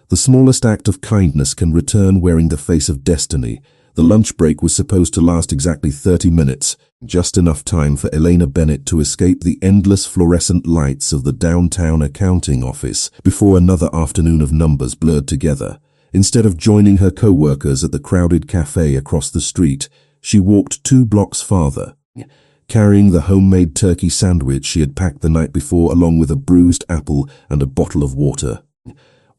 The smallest act of kindness can return wearing the face of destiny. The lunch break was supposed to last exactly 30 minutes, just enough time for Elena Bennett to escape the endless fluorescent lights of the downtown accounting office before another afternoon of numbers blurred together. Instead of joining her co-workers at the crowded cafe across the street, she walked 2 blocks farther, carrying the homemade turkey sandwich she had packed the night before along with a bruised apple and a bottle of water.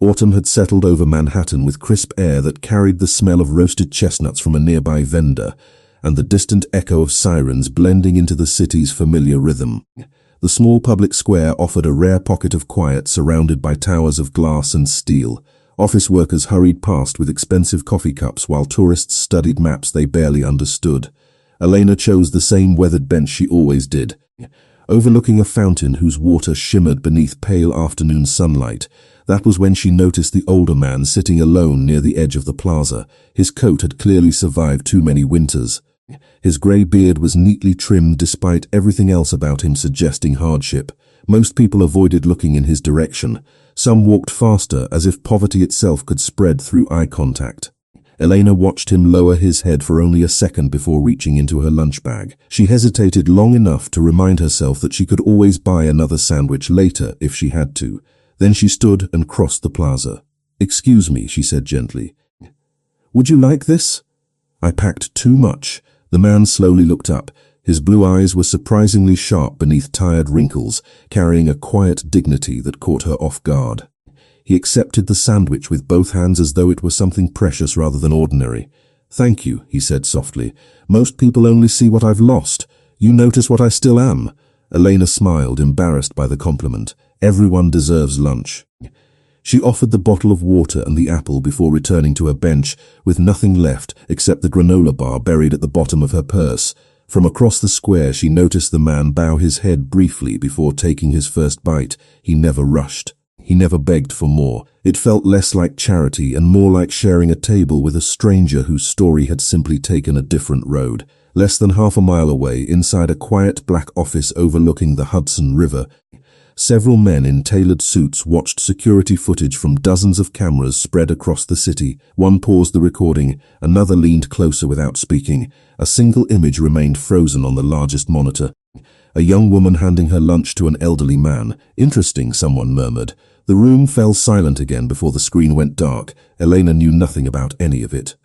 Autumn had settled over Manhattan with crisp air that carried the smell of roasted chestnuts from a nearby vendor, and the distant echo of sirens blending into the city's familiar rhythm. The small public square offered a rare pocket of quiet surrounded by towers of glass and steel. Office workers hurried past with expensive coffee cups while tourists studied maps they barely understood. Elena chose the same weathered bench she always did, overlooking a fountain whose water shimmered beneath pale afternoon sunlight. That was when she noticed the older man sitting alone near the edge of the plaza. His coat had clearly survived too many winters. His grey beard was neatly trimmed despite everything else about him suggesting hardship. Most people avoided looking in his direction. Some walked faster as if poverty itself could spread through eye contact. Elena watched him lower his head for only a second before reaching into her lunch bag. She hesitated long enough to remind herself that she could always buy another sandwich later if she had to. Then she stood and crossed the plaza. "Excuse me," she said gently. "Would you like this?" "I packed too much." The man slowly looked up. His blue eyes were surprisingly sharp beneath tired wrinkles, carrying a quiet dignity that caught her off guard. He accepted the sandwich with both hands as though it were something precious rather than ordinary. "Thank you," he said softly. "Most people only see what I've lost. You notice what I still am." Elena smiled, embarrassed by the compliment. Everyone deserves lunch. She offered the bottle of water and the apple before returning to her bench, with nothing left except the granola bar buried at the bottom of her purse. From across the square she noticed the man bow his head briefly before taking his first bite. He never rushed. He never begged for more. It felt less like charity and more like sharing a table with a stranger whose story had simply taken a different road. Less than half a mile away, inside a quiet black office overlooking the Hudson River, several men in tailored suits watched security footage from dozens of cameras spread across the city. One paused the recording, another leaned closer without speaking. A single image remained frozen on the largest monitor. A young woman handing her lunch to an elderly man. "Interesting," someone murmured. The room fell silent again before the screen went dark. Elena knew nothing about any of it.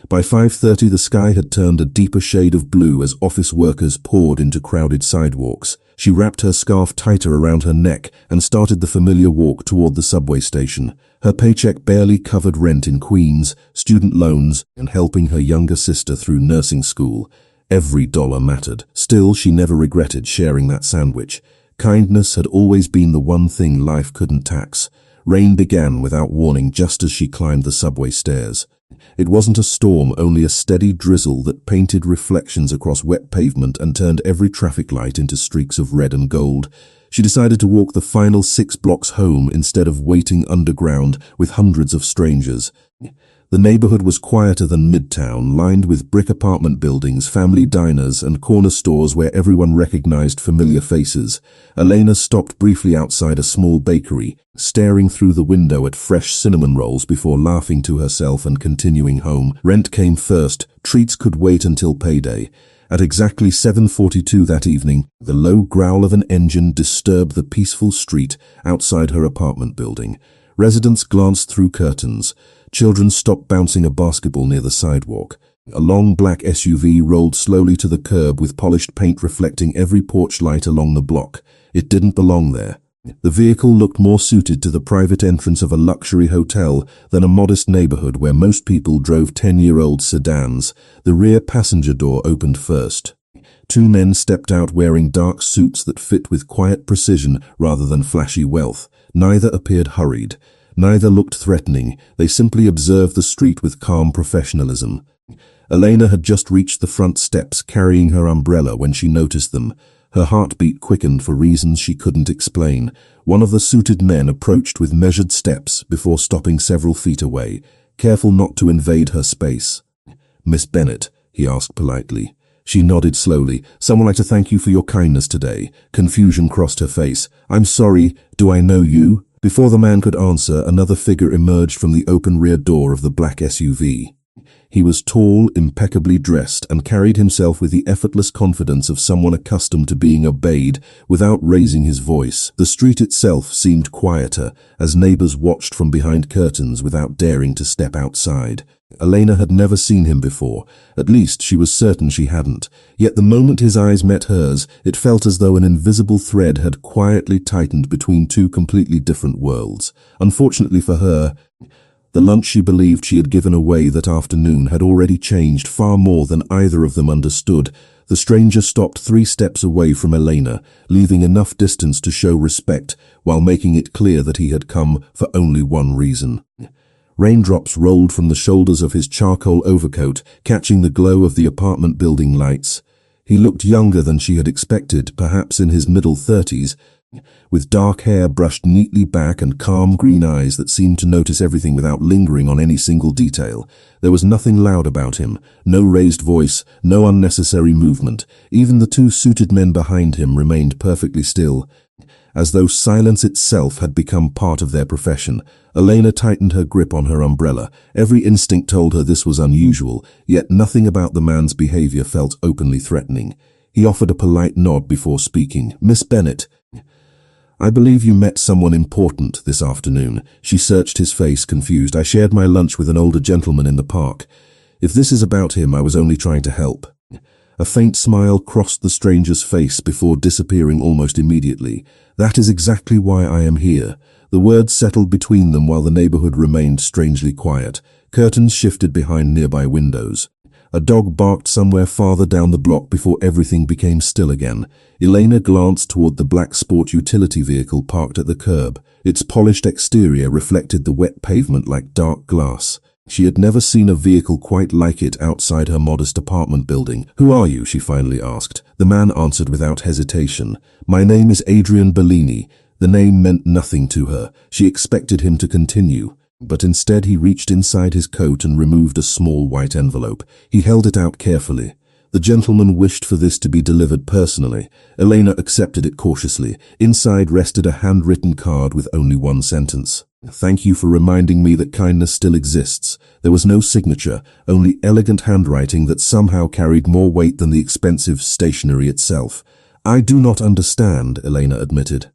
By 5:30 the sky had turned a deeper shade of blue as office workers poured into crowded sidewalks. She wrapped her scarf tighter around her neck and started the familiar walk toward the subway station. Her paycheck barely covered rent in Queens, student loans, and helping her younger sister through nursing school. Every dollar mattered. Still, she never regretted sharing that sandwich. Kindness had always been the one thing life couldn't tax. Rain began without warning just as she climbed the subway stairs. It wasn't a storm, only a steady drizzle that painted reflections across wet pavement and turned every traffic light into streaks of red and gold. She decided to walk the final 6 blocks home instead of waiting underground with hundreds of strangers. The neighborhood was quieter than Midtown, lined with brick apartment buildings, family diners, and corner stores where everyone recognized familiar faces. Elena stopped briefly outside a small bakery, staring through the window at fresh cinnamon rolls before laughing to herself and continuing home. Rent came first. Treats could wait until payday. At exactly 7:42 that evening, the low growl of an engine disturbed the peaceful street outside her apartment building. Residents glanced through curtains. Children stopped bouncing a basketball near the sidewalk. A long black SUV rolled slowly to the curb with polished paint reflecting every porch light along the block. It didn't belong there. The vehicle looked more suited to the private entrance of a luxury hotel than a modest neighborhood where most people drove 10-year-old sedans. The rear passenger door opened first. 2 men stepped out wearing dark suits that fit with quiet precision rather than flashy wealth. Neither appeared hurried. Neither looked threatening. They simply observed the street with calm professionalism. Elena had just reached the front steps, carrying her umbrella, when she noticed them. Her heartbeat quickened for reasons she couldn't explain. One of the suited men approached with measured steps before stopping several feet away, careful not to invade her space. "Miss Bennett," he asked politely. She nodded slowly. "Someone like to thank you for your kindness today." Confusion crossed her face. "I'm sorry, do I know you?" Before the man could answer, another figure emerged from the open rear door of the black SUV. He was tall, impeccably dressed, and carried himself with the effortless confidence of someone accustomed to being obeyed without raising his voice. The street itself seemed quieter, as neighbors watched from behind curtains without daring to step outside. Elena had never seen him before. At least she was certain she hadn't. Yet the moment his eyes met hers, it felt as though an invisible thread had quietly tightened between two completely different worlds. Unfortunately for her, the lunch she believed she had given away that afternoon had already changed far more than either of them understood. The stranger stopped 3 steps away from Elena, leaving enough distance to show respect, while making it clear that he had come for only one reason. Raindrops rolled from the shoulders of his charcoal overcoat, catching the glow of the apartment building lights. He looked younger than she had expected, perhaps in his middle 30s, with dark hair brushed neatly back and calm green eyes that seemed to notice everything without lingering on any single detail. There was nothing loud about him, no raised voice, no unnecessary movement. Even the 2 suited men behind him remained perfectly still, as though silence itself had become part of their profession. Elena tightened her grip on her umbrella. Every instinct told her this was unusual, yet nothing about the man's behavior felt openly threatening. He offered a polite nod before speaking. "Miss Bennett, I believe you met someone important this afternoon." She searched his face, confused. "I shared my lunch with an older gentleman in the park. If this is about him, I was only trying to help." A faint smile crossed the stranger's face before disappearing almost immediately. "That is exactly why I am here." The words settled between them while the neighborhood remained strangely quiet. Curtains shifted behind nearby windows. A dog barked somewhere farther down the block before everything became still again. Elena glanced toward the black sport utility vehicle parked at the curb. Its polished exterior reflected the wet pavement like dark glass. She had never seen a vehicle quite like it outside her modest apartment building. "Who are you?" she finally asked. The man answered without hesitation. "My name is Adrian Bellini." The name meant nothing to her. She expected him to continue, but instead he reached inside his coat and removed a small white envelope. He held it out carefully. The gentleman wished for this to be delivered personally. Elena accepted it cautiously. Inside rested a handwritten card with only one sentence. "Thank you for reminding me that kindness still exists." There was no signature, only elegant handwriting that somehow carried more weight than the expensive stationery itself. "I do not understand," Elena admitted.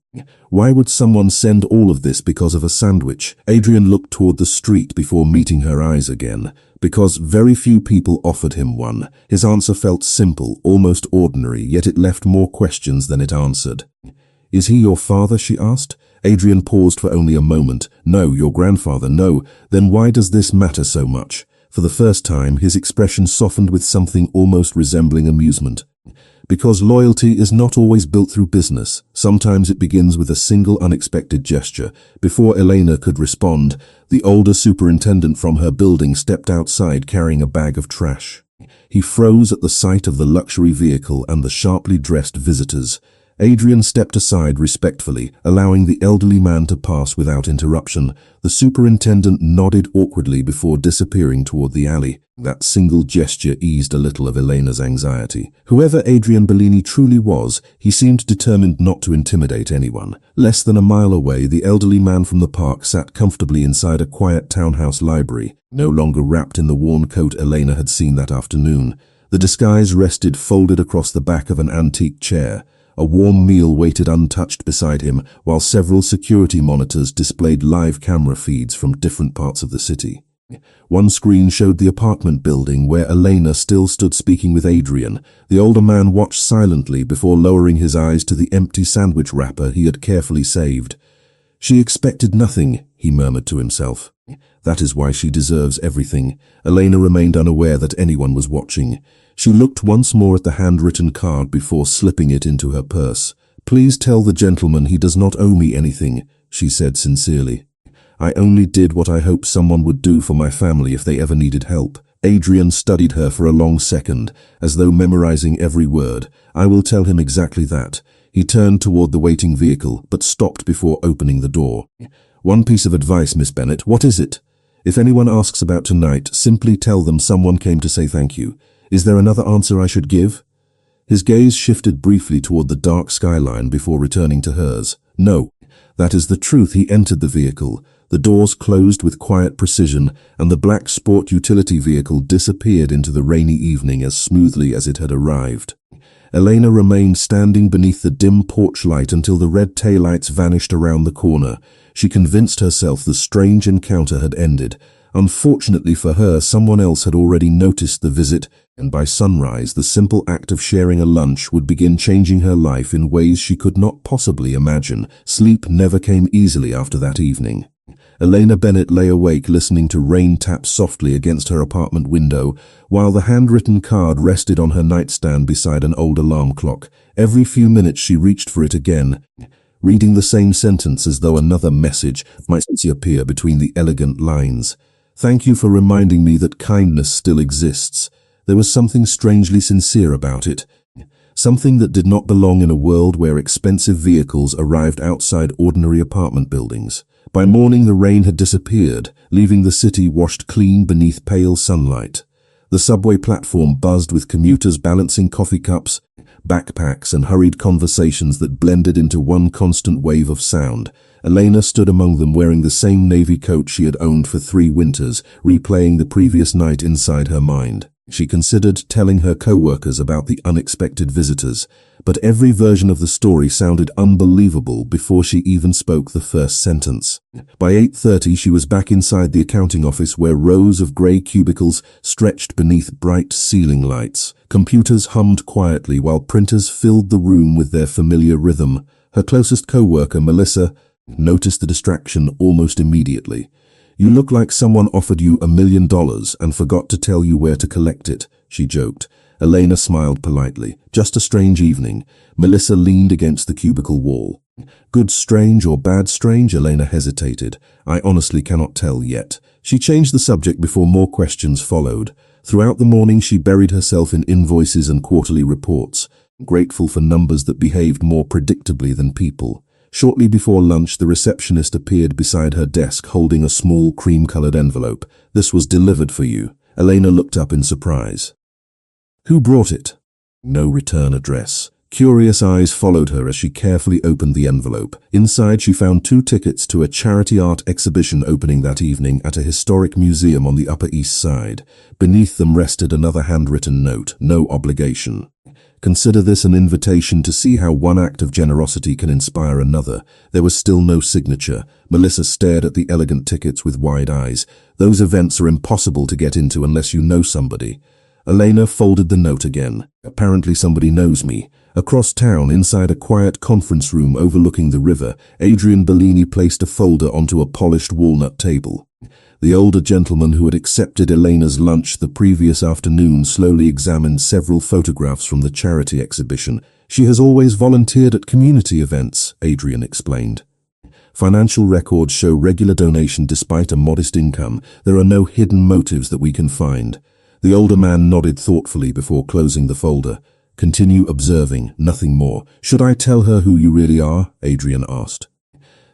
"Why would someone send all of this because of a sandwich?" Adrian looked toward the street before meeting her eyes again. "Because very few people offered him one." His answer felt simple, almost ordinary, yet it left more questions than it answered. "Is he your father?" she asked. Adrian paused for only a moment. "No." "Your grandfather?" "No." "Then why does this matter so much?" For the first time, his expression softened with something almost resembling amusement. "Because loyalty is not always built through business. Sometimes it begins with a single unexpected gesture." Before Elena could respond, the older superintendent from her building stepped outside carrying a bag of trash. He froze at the sight of the luxury vehicle and the sharply dressed visitors. Adrian stepped aside respectfully, allowing the elderly man to pass without interruption. The superintendent nodded awkwardly before disappearing toward the alley. That single gesture eased a little of Elena's anxiety. Whoever Adrian Bellini truly was, he seemed determined not to intimidate anyone. Less than a mile away, the elderly man from the park sat comfortably inside a quiet townhouse library, no longer wrapped in the worn coat Elena had seen that afternoon. The disguise rested folded across the back of an antique chair. A warm meal waited untouched beside him, while several security monitors displayed live camera feeds from different parts of the city. One screen showed the apartment building where Elena still stood speaking with Adrian. The older man watched silently before lowering his eyes to the empty sandwich wrapper he had carefully saved. "She expected nothing," he murmured to himself. "That is why she deserves everything." Elena remained unaware that anyone was watching. She looked once more at the handwritten card before slipping it into her purse. "Please tell the gentleman he does not owe me anything," she said sincerely. "I only did what I hoped someone would do for my family if they ever needed help." Adrian studied her for a long second, as though memorizing every word. "I will tell him exactly that." He turned toward the waiting vehicle, but stopped before opening the door. "One piece of advice, Miss Bennett." "What is it?" "If anyone asks about tonight, simply tell them someone came to say thank you." "Is there another answer I should give?" His gaze shifted briefly toward the dark skyline before returning to hers. "No." That is the truth. He entered the vehicle. The doors closed with quiet precision, and the black sport utility vehicle disappeared into the rainy evening as smoothly as it had arrived. Elena remained standing beneath the dim porch light until the red taillights vanished around the corner. She convinced herself the strange encounter had ended. Unfortunately for her, someone else had already noticed the visit, and by sunrise the simple act of sharing a lunch would begin changing her life in ways she could not possibly imagine. Sleep never came easily after that evening. Elena Bennett lay awake listening to rain tap softly against her apartment window, while the handwritten card rested on her nightstand beside an old alarm clock. Every few minutes she reached for it again, reading the same sentence as though another message might appear between the elegant lines. "Thank you for reminding me that kindness still exists." There was something strangely sincere about it. Something that did not belong in a world where expensive vehicles arrived outside ordinary apartment buildings. By morning the rain had disappeared, leaving the city washed clean beneath pale sunlight. The subway platform buzzed with commuters balancing coffee cups, backpacks, and hurried conversations that blended into one constant wave of sound. Elena stood among them wearing the same navy coat she had owned for 3 winters, replaying the previous night inside her mind. She considered telling her co-workers about the unexpected visitors, but every version of the story sounded unbelievable before she even spoke the first sentence. By 8:30 she was back inside the accounting office where rows of grey cubicles stretched beneath bright ceiling lights. Computers hummed quietly while printers filled the room with their familiar rhythm. Her closest co-worker, Melissa, noticed the distraction almost immediately. "You look like someone offered you $1 million and forgot to tell you where to collect it," she joked. Elena smiled politely. "Just a strange evening." Melissa leaned against the cubicle wall. "Good strange or bad strange?" Elena hesitated. "I honestly cannot tell yet." She changed the subject before more questions followed. Throughout the morning she buried herself in invoices and quarterly reports, grateful for numbers that behaved more predictably than people. Shortly before lunch, the receptionist appeared beside her desk holding a small cream-colored envelope. "This was delivered for you." Elena looked up in surprise. "Who brought it?" "No return address." Curious eyes followed her as she carefully opened the envelope. Inside she found 2 tickets to a charity art exhibition opening that evening at a historic museum on the Upper East Side. Beneath them rested another handwritten note: "No obligation. Consider this an invitation to see how one act of generosity can inspire another." There was still no signature. Melissa stared at the elegant tickets with wide eyes. "Those events are impossible to get into unless you know somebody." Elena folded the note again. "Apparently somebody knows me." Across town, inside a quiet conference room overlooking the river, Adrian Bellini placed a folder onto a polished walnut table. The older gentleman who had accepted Elena's lunch the previous afternoon slowly examined several photographs from the charity exhibition. "She has always volunteered at community events," Adrian explained. "Financial records show regular donation despite a modest income. There are no hidden motives that we can find." The older man nodded thoughtfully before closing the folder. "Continue observing, nothing more." "Should I tell her who you really are?" Adrian asked.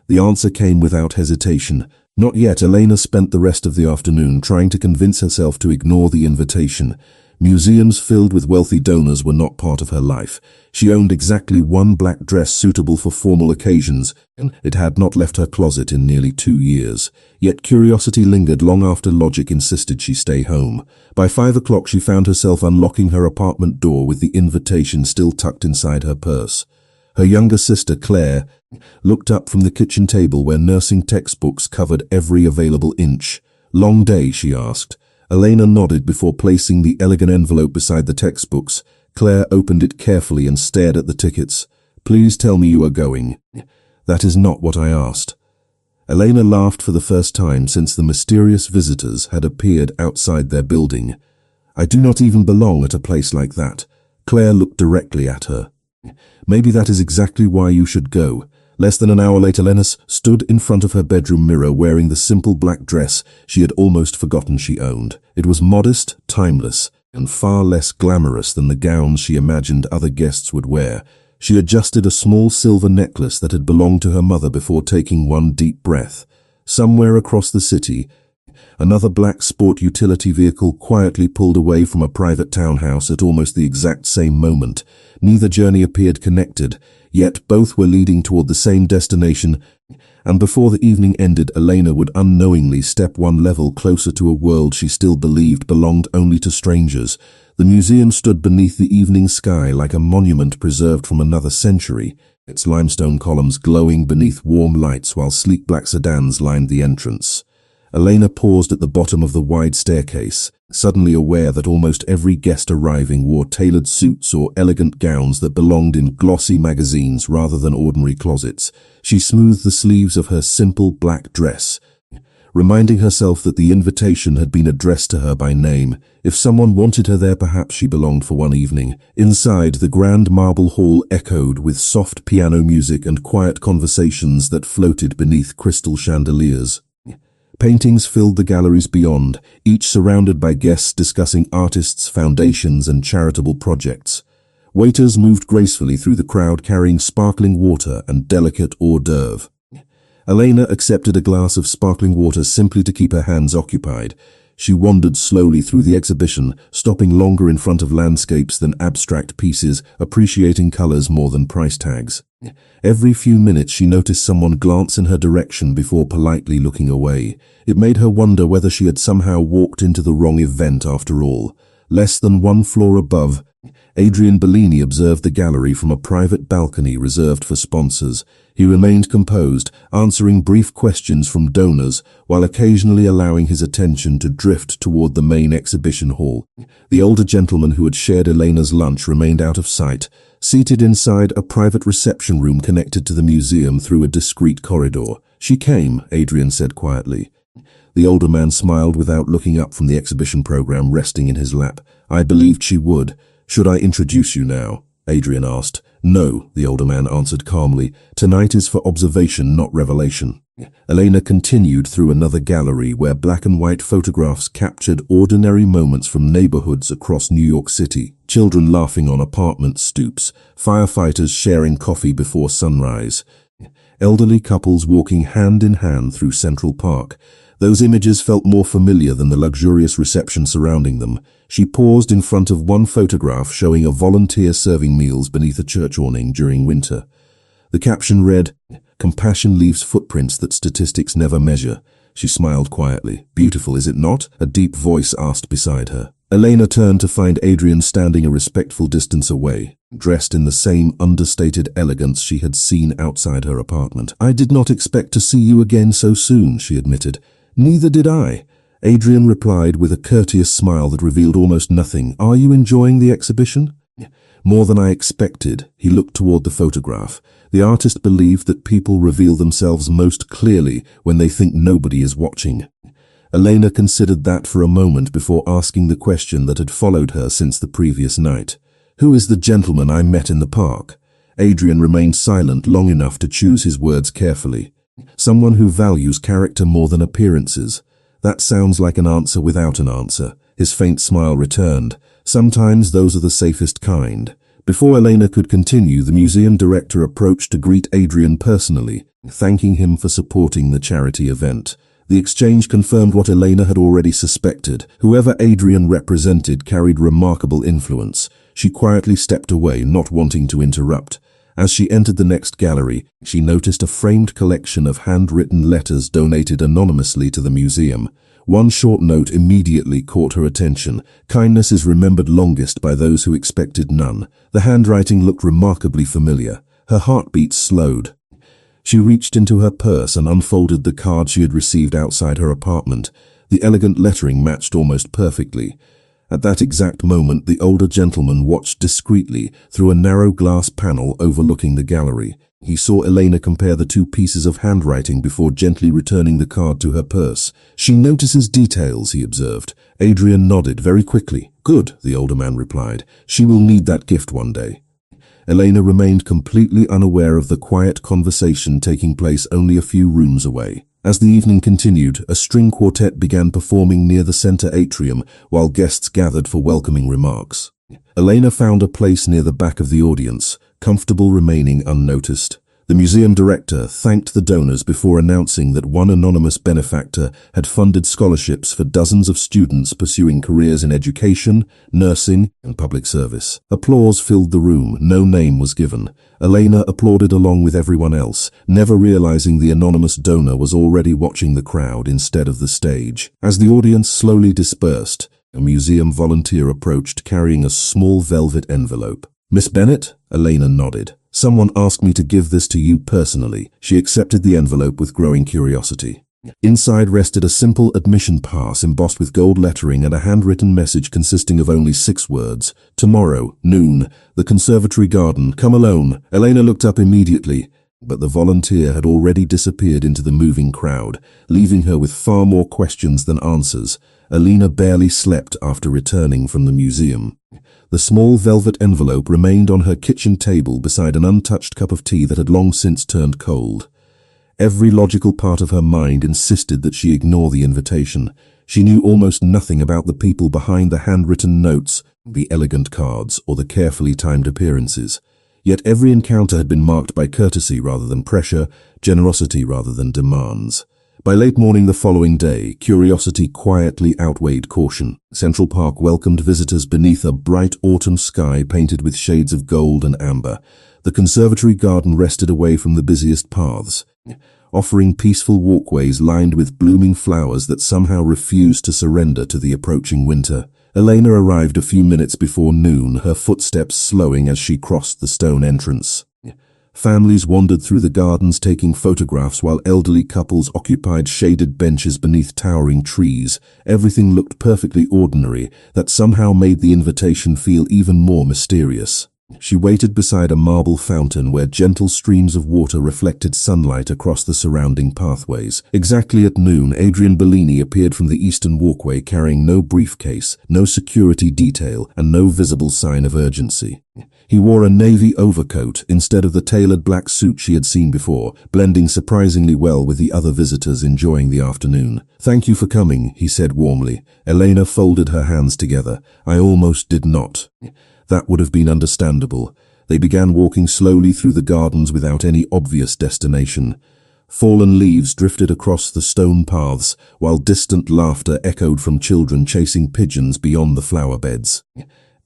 The answer came without hesitation. Not yet. Elena spent the rest of the afternoon trying to convince herself to ignore the invitation. Museums filled with wealthy donors were not part of her life. She owned exactly one black dress suitable for formal occasions, and it had not left her closet in nearly 2 years. Yet curiosity lingered long after logic insisted she stay home. By 5 o'clock she found herself unlocking her apartment door with the invitation still tucked inside her purse. Her younger sister, Claire, looked up from the kitchen table where nursing textbooks covered every available inch. "Long day?" she asked. Elena nodded before placing the elegant envelope beside the textbooks. Claire opened it carefully and stared at the tickets. "Please tell me you are going." "That is not what I asked." Elena laughed for the first time since the mysterious visitors had appeared outside their building. "I do not even belong at a place like that." Claire looked directly at her. "Maybe that is exactly why you should go." Less than an hour later, Elena stood in front of her bedroom mirror wearing the simple black dress she had almost forgotten she owned. It was modest, timeless, and far less glamorous than the gowns she imagined other guests would wear. She adjusted a small silver necklace that had belonged to her mother before taking one deep breath. Somewhere across the city, Another black sport utility vehicle quietly pulled away from a private townhouse at almost the exact same moment. Neither journey appeared connected, yet both were leading toward the same destination, and before the evening ended, Elena would unknowingly step one level closer to a world she still believed belonged only to strangers. The museum stood beneath the evening sky like a monument preserved from another century, its limestone columns glowing beneath warm lights while sleek black sedans lined the entrance. Elena paused at the bottom of the wide staircase, suddenly aware that almost every guest arriving wore tailored suits or elegant gowns that belonged in glossy magazines rather than ordinary closets. She smoothed the sleeves of her simple black dress, reminding herself that the invitation had been addressed to her by name. If someone wanted her there, perhaps she belonged for one evening. Inside, the grand marble hall echoed with soft piano music and quiet conversations that floated beneath crystal chandeliers. Paintings filled the galleries beyond, each surrounded by guests discussing artists, foundations, and charitable projects. Waiters moved gracefully through the crowd carrying sparkling water and delicate hors d'oeuvre. Elena accepted a glass of sparkling water simply to keep her hands occupied. She wandered slowly through the exhibition, stopping longer in front of landscapes than abstract pieces, appreciating colors more than price tags. Every few minutes she noticed someone glance in her direction before politely looking away. It made her wonder whether she had somehow walked into the wrong event after all. Less than one floor above, Adrian Bellini observed the gallery from a private balcony reserved for sponsors. He remained composed, answering brief questions from donors, while occasionally allowing his attention to drift toward the main exhibition hall. The older gentleman who had shared Elena's lunch remained out of sight, seated inside a private reception room connected to the museum through a discreet corridor. "She came," Adrian said quietly. The older man smiled without looking up from the exhibition program resting in his lap. "I believed she would. Should I introduce you now?" Adrian asked. "No," the older man answered calmly. "Tonight is for observation, not revelation." Elena continued through another gallery where black and white photographs captured ordinary moments from neighborhoods across New York City. Children laughing on apartment stoops, firefighters sharing coffee before sunrise, elderly couples walking hand in hand through Central Park. Those images felt more familiar than the luxurious reception surrounding them. She paused in front of one photograph showing a volunteer serving meals beneath a church awning during winter. The caption read, "Compassion leaves footprints that statistics never measure." She smiled quietly. "Beautiful, is it not?" a deep voice asked beside her. Elena turned to find Adrian standing a respectful distance away, dressed in the same understated elegance she had seen outside her apartment. "I did not expect to see you again so soon," she admitted. "Neither did I," Adrian replied with a courteous smile that revealed almost nothing. "Are you enjoying the exhibition?" "More than I expected." He looked toward the photograph. The artist believed that people reveal themselves most clearly when they think nobody is watching. Elena considered that for a moment before asking the question that had followed her since the previous night. "Who is the gentleman I met in the park?" Adrian remained silent long enough to choose his words carefully. "Someone who values character more than appearances." That sounds like an answer without an answer. His faint smile returned. Sometimes those are the safest kind. Before Elena could continue, the museum director approached to greet Adrian personally, thanking him for supporting the charity event. The exchange confirmed what Elena had already suspected. Whoever Adrian represented carried remarkable influence. She quietly stepped away, not wanting to interrupt. As she entered the next gallery, she noticed a framed collection of handwritten letters donated anonymously to the museum. One short note immediately caught her attention. "Kindness is remembered longest by those who expected none." The handwriting looked remarkably familiar. Her heartbeat slowed. She reached into her purse and unfolded the card she had received outside her apartment. The elegant lettering matched almost perfectly. At that exact moment, the older gentleman watched discreetly through a narrow glass panel overlooking the gallery. He saw Elena compare the two pieces of handwriting before gently returning the card to her purse. "She notices details," he observed. Adrian nodded very quickly. "Good," the older man replied. "She will need that gift one day." Elena remained completely unaware of the quiet conversation taking place only a few rooms away. As the evening continued, a string quartet began performing near the center atrium while guests gathered for welcoming remarks. Elena found a place near the back of the audience, comfortable remaining unnoticed. The museum director thanked the donors before announcing that one anonymous benefactor had funded scholarships for dozens of students pursuing careers in education, nursing, and public service. Applause filled the room. No name was given. Elena applauded along with everyone else, never realizing the anonymous donor was already watching the crowd instead of the stage. As the audience slowly dispersed, a museum volunteer approached carrying a small velvet envelope. "Miss Bennett?" Elena nodded. "Someone asked me to give this to you personally." She accepted the envelope with growing curiosity. Inside rested a simple admission pass embossed with gold lettering and a handwritten message consisting of only 6 words. "Tomorrow, noon, the conservatory garden. Come alone." Elena looked up immediately, but the volunteer had already disappeared into the moving crowd, leaving her with far more questions than answers. Elena barely slept after returning from the museum. The small velvet envelope remained on her kitchen table beside an untouched cup of tea that had long since turned cold. Every logical part of her mind insisted that she ignore the invitation. She knew almost nothing about the people behind the handwritten notes, the elegant cards, or the carefully timed appearances. Yet every encounter had been marked by courtesy rather than pressure, generosity rather than demands. By late morning the following day, curiosity quietly outweighed caution. Central Park welcomed visitors beneath a bright autumn sky painted with shades of gold and amber. The conservatory garden rested away from the busiest paths, offering peaceful walkways lined with blooming flowers that somehow refused to surrender to the approaching winter. Elena arrived a few minutes before noon, her footsteps slowing as she crossed the stone entrance. Families wandered through the gardens taking photographs while elderly couples occupied shaded benches beneath towering trees. Everything looked perfectly ordinary, that somehow made the invitation feel even more mysterious. She waited beside a marble fountain where gentle streams of water reflected sunlight across the surrounding pathways. Exactly at noon, Adrian Bellini appeared from the eastern walkway carrying no briefcase, no security detail, and no visible sign of urgency. He wore a navy overcoat instead of the tailored black suit she had seen before, blending surprisingly well with the other visitors enjoying the afternoon. "Thank you for coming," he said warmly. Elena folded her hands together. "I almost did not." That would have been understandable. They began walking slowly through the gardens without any obvious destination. Fallen leaves drifted across the stone paths, while distant laughter echoed from children chasing pigeons beyond the flower beds.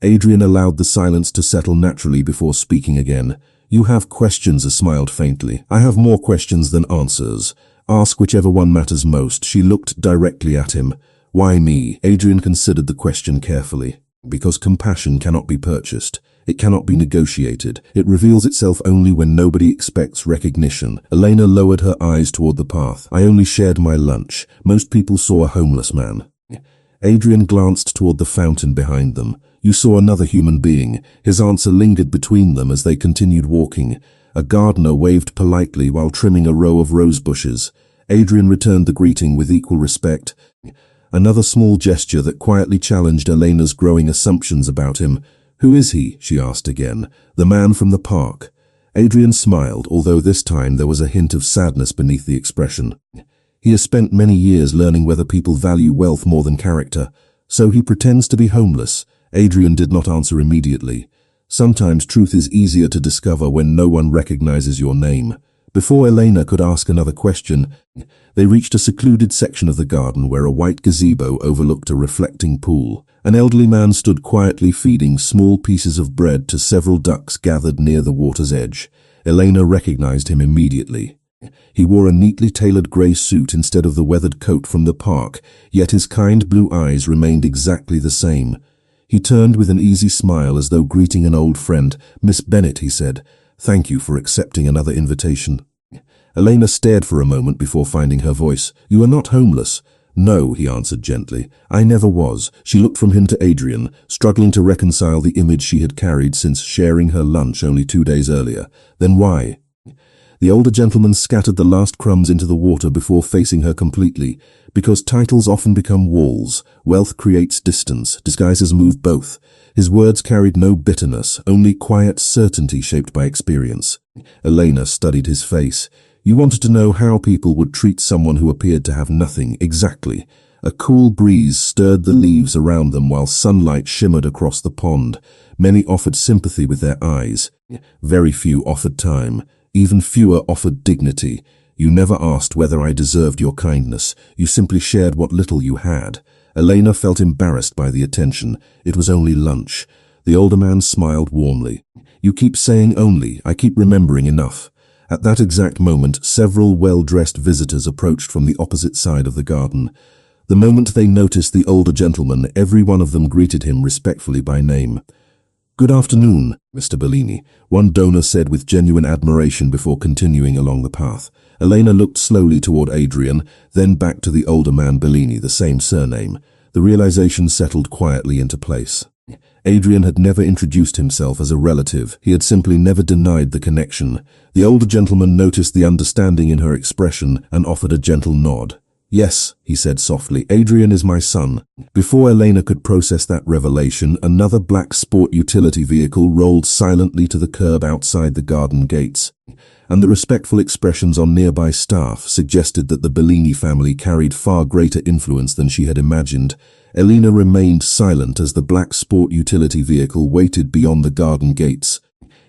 Adrian allowed the silence to settle naturally before speaking again. "You have questions," he smiled faintly. "I have more questions than answers. Ask whichever one matters most." She looked directly at him. "Why me?" Adrian considered the question carefully. "Because compassion cannot be purchased. It cannot be negotiated. It reveals itself only when nobody expects recognition." Elena lowered her eyes toward the path. "I only shared my lunch. Most people saw a homeless man." Adrian glanced toward the fountain behind them. "You saw another human being." His answer lingered between them as they continued walking. A gardener waved politely while trimming a row of rose bushes. Adrian returned the greeting with equal respect. Another small gesture that quietly challenged Elena's growing assumptions about him. "Who is he?" she asked again. "The man from the park." Adrian smiled, although this time there was a hint of sadness beneath the expression. "He has spent many years learning whether people value wealth more than character. So he pretends to be homeless." Adrian did not answer immediately. Sometimes truth is easier to discover when no one recognizes your name. Before Elena could ask another question, they reached a secluded section of the garden where a white gazebo overlooked a reflecting pool. An elderly man stood quietly feeding small pieces of bread to several ducks gathered near the water's edge. Elena recognized him immediately. He wore a neatly tailored grey suit instead of the weathered coat from the park, yet his kind blue eyes remained exactly the same. He turned with an easy smile as though greeting an old friend. "Miss Bennett," he said, "thank you for accepting another invitation." Elena stared for a moment before finding her voice. "You are not homeless." "No," he answered gently. "I never was." She looked from him to Adrian, struggling to reconcile the image she had carried since sharing her lunch only 2 days earlier. "Then why?" The older gentleman scattered the last crumbs into the water before facing her completely. "Because titles often become walls. Wealth creates distance. Disguises move both." His words carried no bitterness, only quiet certainty shaped by experience. Elena studied his face. "You wanted to know how people would treat someone who appeared to have nothing." "Exactly." A cool breeze stirred the leaves around them while sunlight shimmered across the pond. Many offered sympathy with their eyes. Very few offered time. Even fewer offered dignity. You never asked whether I deserved your kindness. You simply shared what little you had. Elena felt embarrassed by the attention. It was only lunch. The older man smiled warmly. You keep saying only. I keep remembering enough. At that exact moment, several well-dressed visitors approached from the opposite side of the garden. The moment they noticed the older gentleman, every one of them greeted him respectfully by name. "Good afternoon, Mr. Bellini," one donor said with genuine admiration before continuing along the path. Elena looked slowly toward Adrian, then back to the older man Bellini, the same surname. The realization settled quietly into place. Adrian had never introduced himself as a relative. He had simply never denied the connection. The older gentleman noticed the understanding in her expression and offered a gentle nod. "Yes," he said softly, "Adrian is my son." Before Elena could process that revelation, another black sport utility vehicle rolled silently to the curb outside the garden gates, and the respectful expressions on nearby staff suggested that the Bellini family carried far greater influence than she had imagined. Elena remained silent as the black sport utility vehicle waited beyond the garden gates,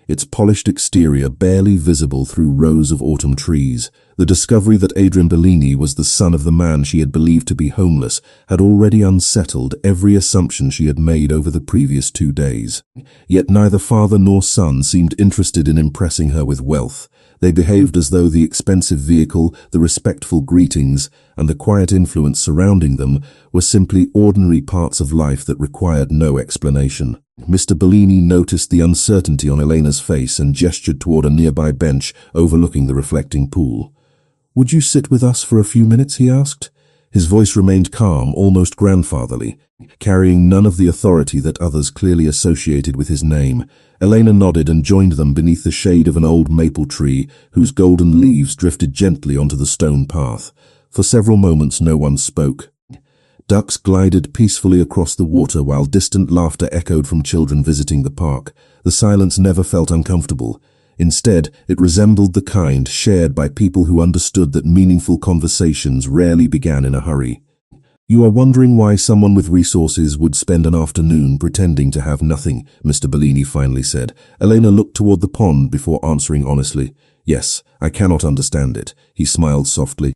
its polished exterior barely visible through rows of autumn trees. The discovery that Adrian Bellini was the son of the man she had believed to be homeless had already unsettled every assumption she had made over the previous 2 days. Yet neither father nor son seemed interested in impressing her with wealth. They behaved as though the expensive vehicle, the respectful greetings, and the quiet influence surrounding them were simply ordinary parts of life that required no explanation. Mr. Bellini noticed the uncertainty on Elena's face and gestured toward a nearby bench overlooking the reflecting pool. "Would you sit with us for a few minutes?" he asked. His voice remained calm, almost grandfatherly, carrying none of the authority that others clearly associated with his name. Elena nodded and joined them beneath the shade of an old maple tree whose golden leaves drifted gently onto the stone path. For several moments no one spoke. Ducks glided peacefully across the water while distant laughter echoed from children visiting the park. The silence never felt uncomfortable. Instead, it resembled the kind shared by people who understood that meaningful conversations rarely began in a hurry. "You are wondering why someone with resources would spend an afternoon pretending to have nothing," Mr. Bellini finally said. Elena looked toward the pond before answering honestly. "Yes, I cannot understand it." He smiled softly.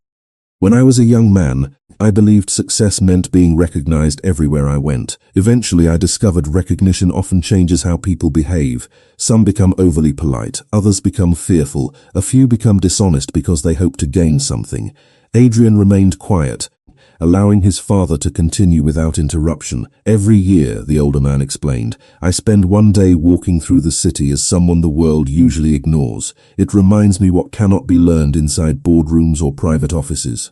"When I was a young man, I believed success meant being recognized everywhere I went. Eventually, I discovered recognition often changes how people behave. Some become overly polite, others become fearful, a few become dishonest because they hope to gain something." Adrian remained quiet, allowing his father to continue without interruption. "Every year," the older man explained, "I spend one day walking through the city as someone the world usually ignores. It reminds me what cannot be learned inside boardrooms or private offices."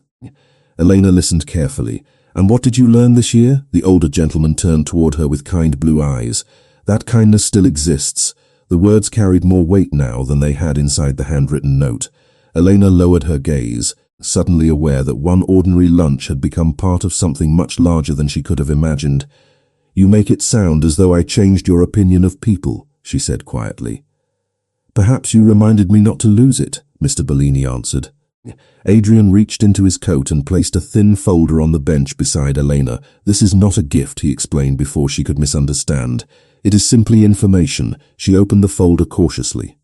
Elena listened carefully. "And what did you learn this year?" The older gentleman turned toward her with kind blue eyes. "That kindness still exists." The words carried more weight now than they had inside the handwritten note. Elena lowered her gaze, suddenly aware that one ordinary lunch had become part of something much larger than she could have imagined. "You make it sound as though I changed your opinion of people," she said quietly. "Perhaps you reminded me not to lose it," Mr. Bellini answered. Adrian reached into his coat and placed a thin folder on the bench beside Elena. "This is not a gift," he explained before she could misunderstand. "It is simply information." She opened the folder cautiously.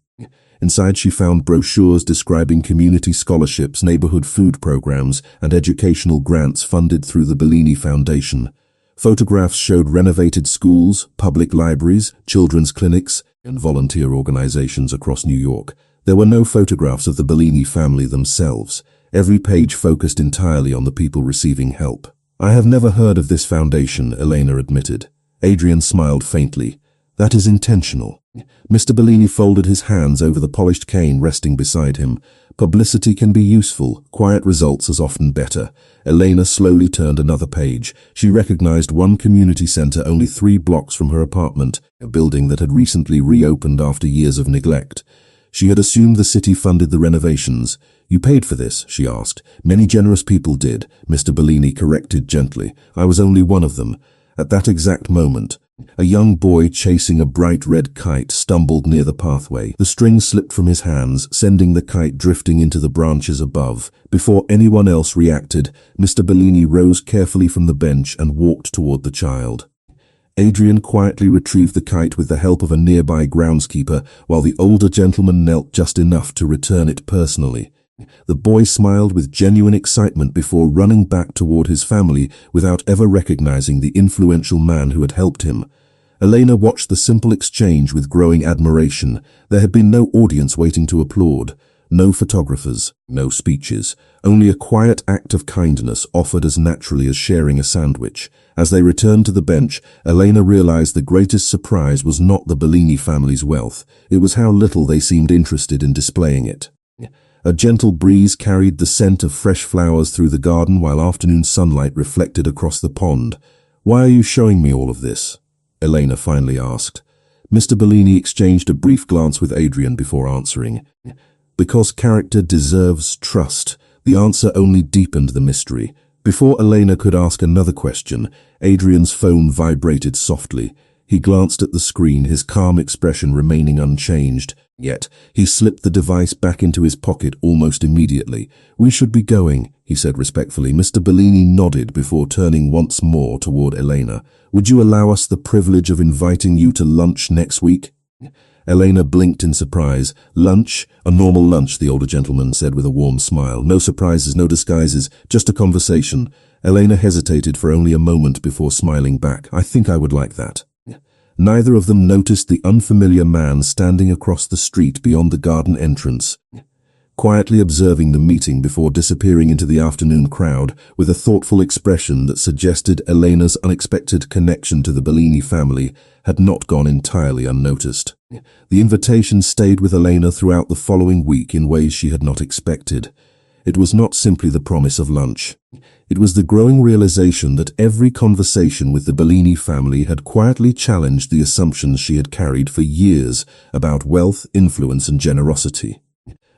Inside she found brochures describing community scholarships, neighborhood food programs, and educational grants funded through the Bellini Foundation. Photographs showed renovated schools, public libraries, children's clinics, and volunteer organizations across New York. There were no photographs of the Bellini family themselves. Every page focused entirely on the people receiving help. "I have never heard of this foundation," Elena admitted. Adrian smiled faintly. "That is intentional." Mr. Bellini folded his hands over the polished cane resting beside him. "Publicity can be useful. Quiet results is often better." Elena slowly turned another page. She recognized one community center only 3 blocks from her apartment, a building that had recently reopened after years of neglect. She had assumed the city funded the renovations. "You paid for this?" she asked. "Many generous people did," Mr. Bellini corrected gently. "I was only one of them." At that exact moment, a young boy chasing a bright red kite stumbled near the pathway. The string slipped from his hands, sending the kite drifting into the branches above. Before anyone else reacted, Mr. Bellini rose carefully from the bench and walked toward the child. Adrian quietly retrieved the kite with the help of a nearby groundskeeper, while the older gentleman knelt just enough to return it personally. The boy smiled with genuine excitement before running back toward his family without ever recognizing the influential man who had helped him. Elena watched the simple exchange with growing admiration. There had been no audience waiting to applaud. No photographers, no speeches, only a quiet act of kindness offered as naturally as sharing a sandwich. As they returned to the bench, Elena realized the greatest surprise was not the Bellini family's wealth. It was how little they seemed interested in displaying it. A gentle breeze carried the scent of fresh flowers through the garden while afternoon sunlight reflected across the pond. "Why are you showing me all of this?" Elena finally asked. Mr. Bellini exchanged a brief glance with Adrian before answering. "Because character deserves trust." The answer only deepened the mystery. Before Elena could ask another question, Adrian's phone vibrated softly. He glanced at the screen, his calm expression remaining unchanged. Yet, he slipped the device back into his pocket almost immediately. "We should be going," he said respectfully. Mr. Bellini nodded before turning once more toward Elena. "Would you allow us the privilege of inviting you to lunch next week?" Elena blinked in surprise. "Lunch? A normal lunch," the older gentleman said with a warm smile. "No surprises, no disguises, just a conversation." Elena hesitated for only a moment before smiling back. "I think I would like that." Neither of them noticed the unfamiliar man standing across the street beyond the garden entrance, quietly observing the meeting before disappearing into the afternoon crowd with a thoughtful expression that suggested Elena's unexpected connection to the Bellini family had not gone entirely unnoticed. The invitation stayed with Elena throughout the following week in ways she had not expected. It was not simply the promise of lunch. It was the growing realization that every conversation with the Bellini family had quietly challenged the assumptions she had carried for years about wealth, influence, and generosity.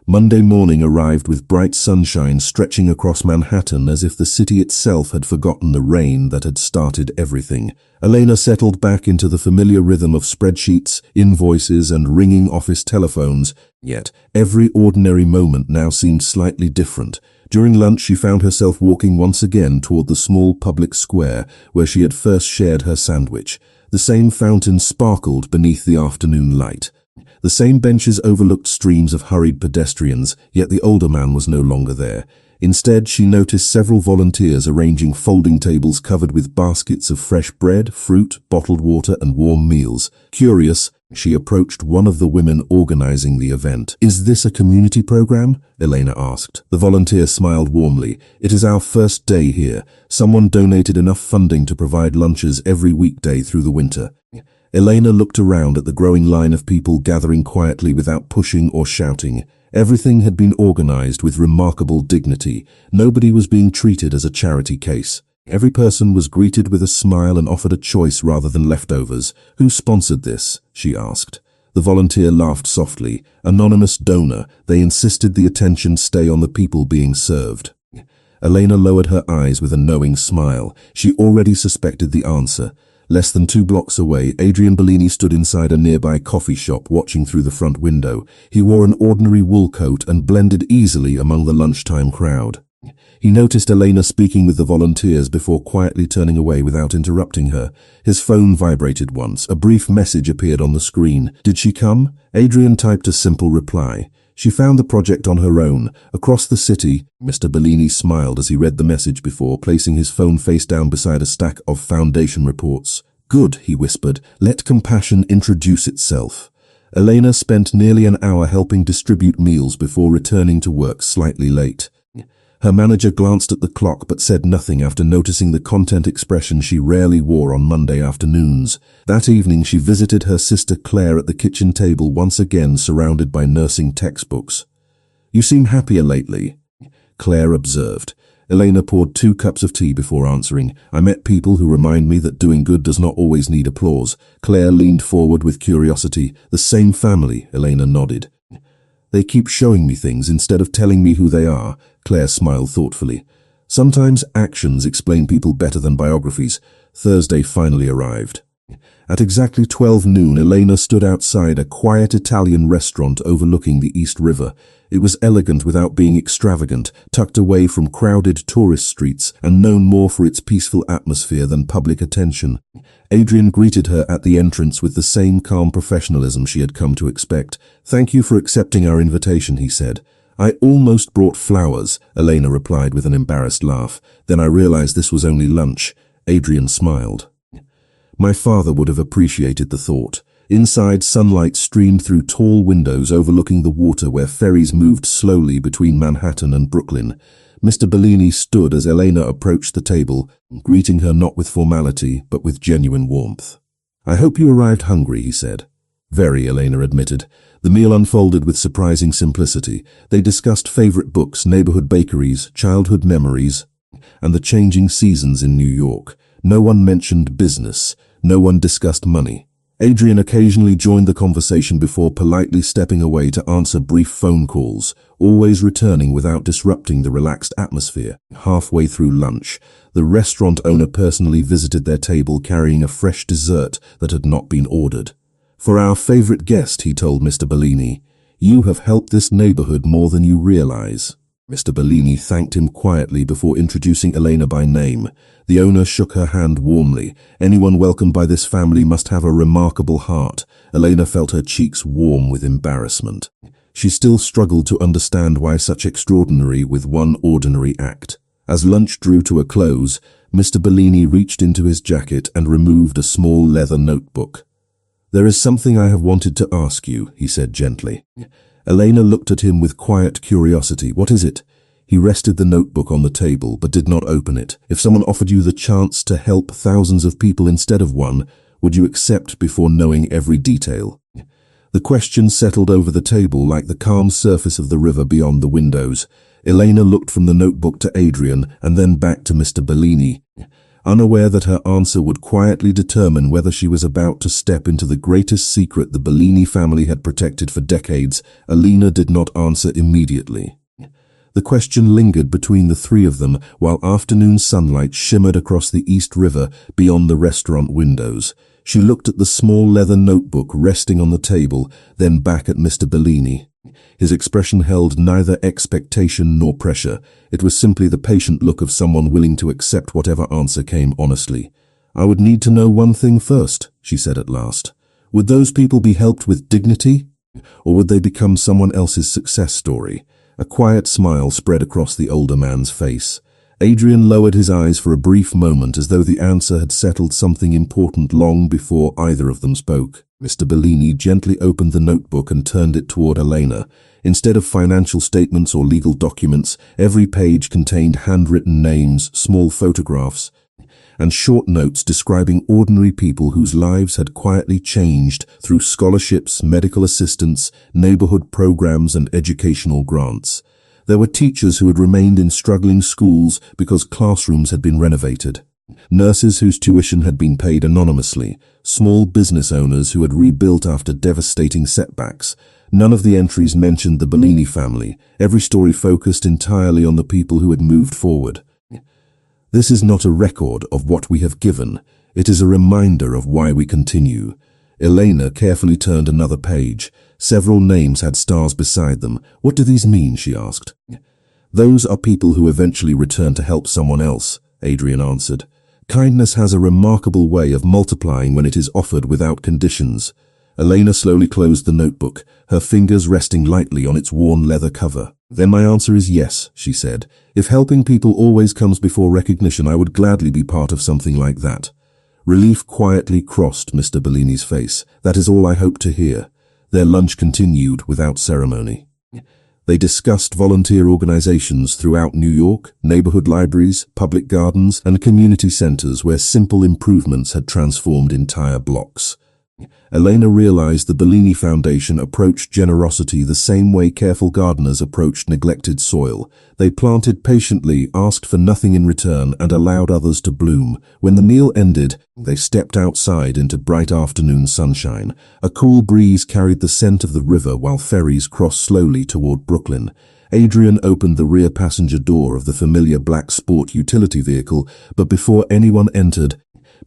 Monday morning arrived with bright sunshine stretching across Manhattan as if the city itself had forgotten the rain that had started everything. Elena settled back into the familiar rhythm of spreadsheets, invoices, and ringing office telephones, yet every ordinary moment now seemed slightly different. During lunch, she found herself walking once again toward the small public square where she had first shared her sandwich. The same fountain sparkled beneath the afternoon light. The same benches overlooked streams of hurried pedestrians, yet the older man was no longer there. Instead, she noticed several volunteers arranging folding tables covered with baskets of fresh bread, fruit, bottled water, and warm meals. Curious, she approached one of the women organizing the event. "Is this a community program?" Elena asked. The volunteer smiled warmly. "It is our first day here. Someone donated enough funding to provide lunches every weekday through the winter." Elena looked around at the growing line of people gathering quietly without pushing or shouting. Everything had been organized with remarkable dignity. Nobody was being treated as a charity case. Every person was greeted with a smile and offered a choice rather than leftovers. "Who sponsored this?" she asked. The volunteer laughed softly. "Anonymous donor. They insisted the attention stay on the people being served." Elena lowered her eyes with a knowing smile. She already suspected the answer. Less than 2 blocks away, Adrian Bellini stood inside a nearby coffee shop watching through the front window. He wore an ordinary wool coat and blended easily among the lunchtime crowd. He noticed Elena speaking with the volunteers before quietly turning away without interrupting her. His phone vibrated once. A brief message appeared on the screen. "Did she come?" Adrian typed a simple reply. "She found the project on her own. Across the city." Mr. Bellini smiled as he read the message before placing his phone face down beside a stack of foundation reports. "Good," he whispered. "Let compassion introduce itself." Elena spent nearly an hour helping distribute meals before returning to work slightly late. Her manager glanced at the clock but said nothing after noticing the content expression she rarely wore on Monday afternoons. That evening she visited her sister Claire at the kitchen table once again surrounded by nursing textbooks. "You seem happier lately," Claire observed. Elena poured 2 cups of tea before answering. "I met people who remind me that doing good does not always need applause." Claire leaned forward with curiosity. "The same family," Elena nodded. "They keep showing me things instead of telling me who they are." Claire smiled thoughtfully. "Sometimes actions explain people better than biographies." Thursday finally arrived. At exactly 12 noon, Elena stood outside a quiet Italian restaurant overlooking the East River. It was elegant without being extravagant, tucked away from crowded tourist streets, and known more for its peaceful atmosphere than public attention. Adrian greeted her at the entrance with the same calm professionalism she had come to expect. "Thank you for accepting our invitation," he said. "I almost brought flowers," Elena replied with an embarrassed laugh. "Then I realized this was only lunch." Adrian smiled. "My father would have appreciated the thought." Inside, sunlight streamed through tall windows overlooking the water where ferries moved slowly between Manhattan and Brooklyn. Mr. Bellini stood as Elena approached the table, greeting her not with formality, but with genuine warmth. "I hope you arrived hungry," he said. "Very," Elena admitted. The meal unfolded with surprising simplicity. They discussed favorite books, neighborhood bakeries, childhood memories, and the changing seasons in New York. No one mentioned business. No one discussed money. Adrian occasionally joined the conversation before politely stepping away to answer brief phone calls, always returning without disrupting the relaxed atmosphere. Halfway through lunch, the restaurant owner personally visited their table carrying a fresh dessert that had not been ordered. "For our favorite guest," he told Mr. Bellini, "you have helped this neighborhood more than you realize." Mr. Bellini thanked him quietly before introducing Elena by name. The owner shook her hand warmly. Anyone welcomed by this family must have a remarkable heart. Elena felt her cheeks warm with embarrassment. She still struggled to understand why such extraordinary with one ordinary act. As lunch drew to a close, Mr. Bellini reached into his jacket and removed a small leather notebook. "There is something I have wanted to ask you," he said gently. Elena looked at him with quiet curiosity. "What is it?" He rested the notebook on the table, but did not open it. "If someone offered you the chance to help thousands of people instead of one, would you accept before knowing every detail?" The question settled over the table like the calm surface of the river beyond the windows. Elena looked from the notebook to Adrian and then back to Mr. Bellini. Unaware that her answer would quietly determine whether she was about to step into the greatest secret the Bellini family had protected for decades, Elena did not answer immediately. The question lingered between the three of them while afternoon sunlight shimmered across the East River beyond the restaurant windows. She looked at the small leather notebook resting on the table, then back at Mr. Bellini. His expression held neither expectation nor pressure. It was simply the patient look of someone willing to accept whatever answer came honestly. "I would need to know one thing first," she said at last. "Would those people be helped with dignity, or would they become someone else's success story?" A quiet smile spread across the older man's face. Adrian lowered his eyes for a brief moment as though the answer had settled something important long before either of them spoke. Mr. Bellini gently opened the notebook and turned it toward Elena. Instead of financial statements or legal documents, every page contained handwritten names, small photographs, and short notes describing ordinary people whose lives had quietly changed through scholarships, medical assistance, neighborhood programs, and educational grants. There were teachers who had remained in struggling schools because classrooms had been renovated, nurses whose tuition had been paid anonymously, small business owners who had rebuilt after devastating setbacks. None of the entries mentioned the Bellini family. Every story focused entirely on the people who had moved forward. "This is not a record of what we have given. It is a reminder of why we continue." Elena carefully turned another page. Several names had stars beside them. "What do these mean?" she asked. "Those are people who eventually return to help someone else," Adrian answered. "Kindness has a remarkable way of multiplying when it is offered without conditions." Elena slowly closed the notebook, her fingers resting lightly on its worn leather cover. "Then my answer is yes," she said. "If helping people always comes before recognition, I would gladly be part of something like that." Relief quietly crossed Mr. Bellini's face. "That is all I hope to hear." Their lunch continued without ceremony. They discussed volunteer organizations throughout New York, neighborhood libraries, public gardens, and community centers where simple improvements had transformed entire blocks. Elena realized the Bellini Foundation approached generosity the same way careful gardeners approached neglected soil. They planted patiently, asked for nothing in return, and allowed others to bloom. When the meal ended, they stepped outside into bright afternoon sunshine. A cool breeze carried the scent of the river while ferries crossed slowly toward Brooklyn. Adrian opened the rear passenger door of the familiar black sport utility vehicle, but before anyone entered,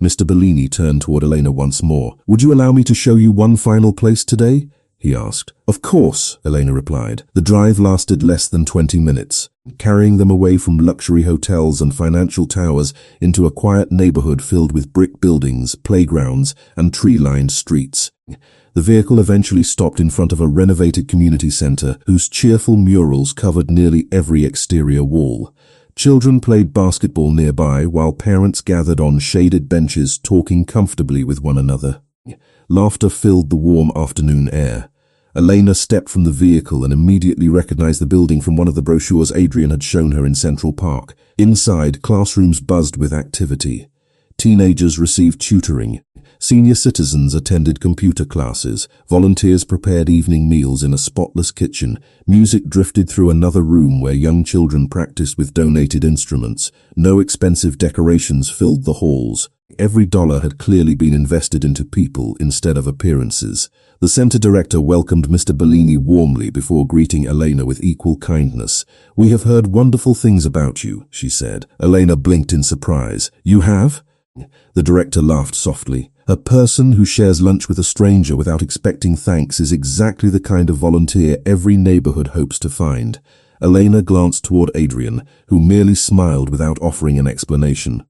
Mr. Bellini turned toward Elena once more. "Would you allow me to show you one final place today?" he asked. "Of course," Elena replied. The drive lasted less than 20 minutes, carrying them away from luxury hotels and financial towers into a quiet neighborhood filled with brick buildings, playgrounds, and tree-lined streets. The vehicle eventually stopped in front of a renovated community center whose cheerful murals covered nearly every exterior wall. Children played basketball nearby while parents gathered on shaded benches talking comfortably with one another. Laughter filled the warm afternoon air. Elena stepped from the vehicle and immediately recognized the building from one of the brochures Adrian had shown her in Central Park. Inside, classrooms buzzed with activity. Teenagers received tutoring. Senior citizens attended computer classes. Volunteers prepared evening meals in a spotless kitchen. Music drifted through another room where young children practiced with donated instruments. No expensive decorations filled the halls. Every dollar had clearly been invested into people instead of appearances. The center director welcomed Mr. Bellini warmly before greeting Elena with equal kindness. "We have heard wonderful things about you," she said. Elena blinked in surprise. "You have?" The director laughed softly. "A person who shares lunch with a stranger without expecting thanks is exactly the kind of volunteer every neighborhood hopes to find." Elena glanced toward Adrian, who merely smiled without offering an explanation.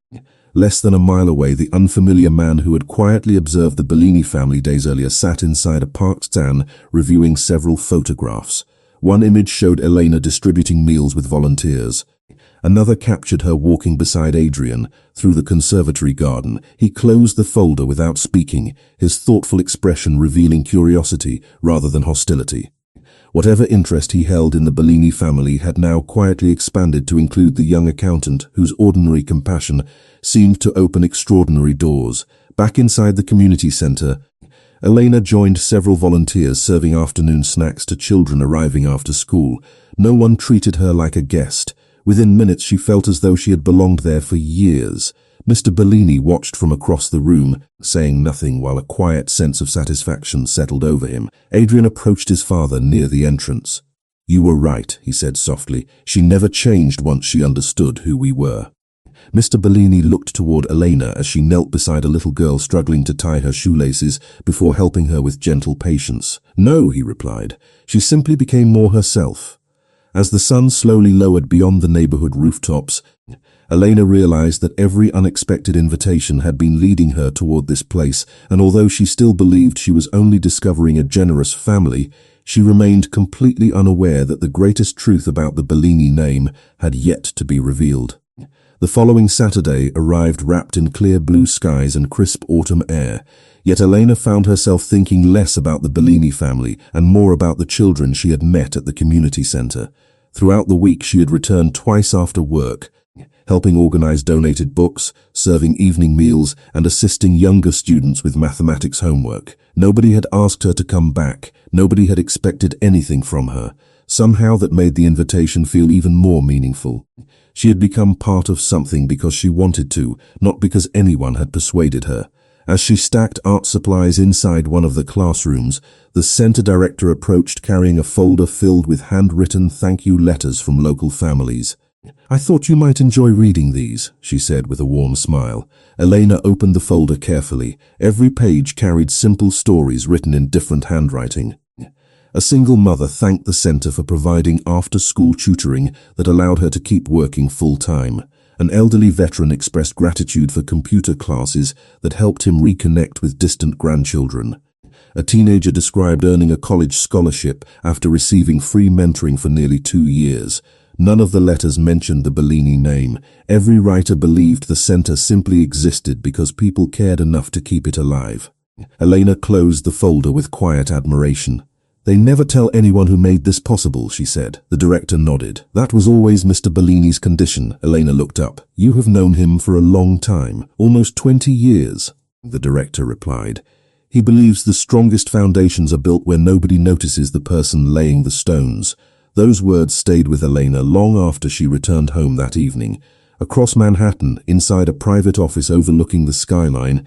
Less than a mile away, the unfamiliar man who had quietly observed the Bellini family days earlier sat inside a parked stand reviewing several photographs. One image showed Elena distributing meals with volunteers. Another captured her walking beside Adrian through the conservatory garden. He closed the folder without speaking, his thoughtful expression revealing curiosity rather than hostility. Whatever interest he held in the Bellini family had now quietly expanded to include the young accountant whose ordinary compassion seemed to open extraordinary doors. Back inside the community center, Elena joined several volunteers serving afternoon snacks to children arriving after school. No one treated her like a guest. Within minutes she felt as though she had belonged there for years. Mr. Bellini watched from across the room, saying nothing while a quiet sense of satisfaction settled over him. Adrian approached his father near the entrance. "You were right," he said softly. "She never changed once she understood who we were." Mr. Bellini looked toward Elena as she knelt beside a little girl struggling to tie her shoelaces before helping her with gentle patience. "No," he replied. "She simply became more herself." As the sun slowly lowered beyond the neighborhood rooftops, Elena realized that every unexpected invitation had been leading her toward this place, and although she still believed she was only discovering a generous family, she remained completely unaware that the greatest truth about the Bellini name had yet to be revealed. The following Saturday arrived wrapped in clear blue skies and crisp autumn air, yet Elena found herself thinking less about the Bellini family and more about the children she had met at the community center. Throughout the week she had returned twice after work, helping organize donated books, serving evening meals, and assisting younger students with mathematics homework. Nobody had asked her to come back. Nobody had expected anything from her. Somehow that made the invitation feel even more meaningful. She had become part of something because she wanted to, not because anyone had persuaded her. As she stacked art supplies inside one of the classrooms, the center director approached carrying a folder filled with handwritten thank you letters from local families. "I thought you might enjoy reading these," she said with a warm smile. Elena opened the folder carefully. Every page carried simple stories written in different handwriting. A single mother thanked the center for providing after-school tutoring that allowed her to keep working full-time. An elderly veteran expressed gratitude for computer classes that helped him reconnect with distant grandchildren. A teenager described earning a college scholarship after receiving free mentoring for nearly 2 years. None of the letters mentioned the Bellini name. Every writer believed the center simply existed because people cared enough to keep it alive. Elena closed the folder with quiet admiration. "They never tell anyone who made this possible," she said. The director nodded. "That was always Mr. Bellini's condition." Elena looked up. "You have known him for a long time, almost 20 years, the director replied. "He believes the strongest foundations are built where nobody notices the person laying the stones." Those words stayed with Elena long after she returned home that evening. Across Manhattan, inside a private office overlooking the skyline,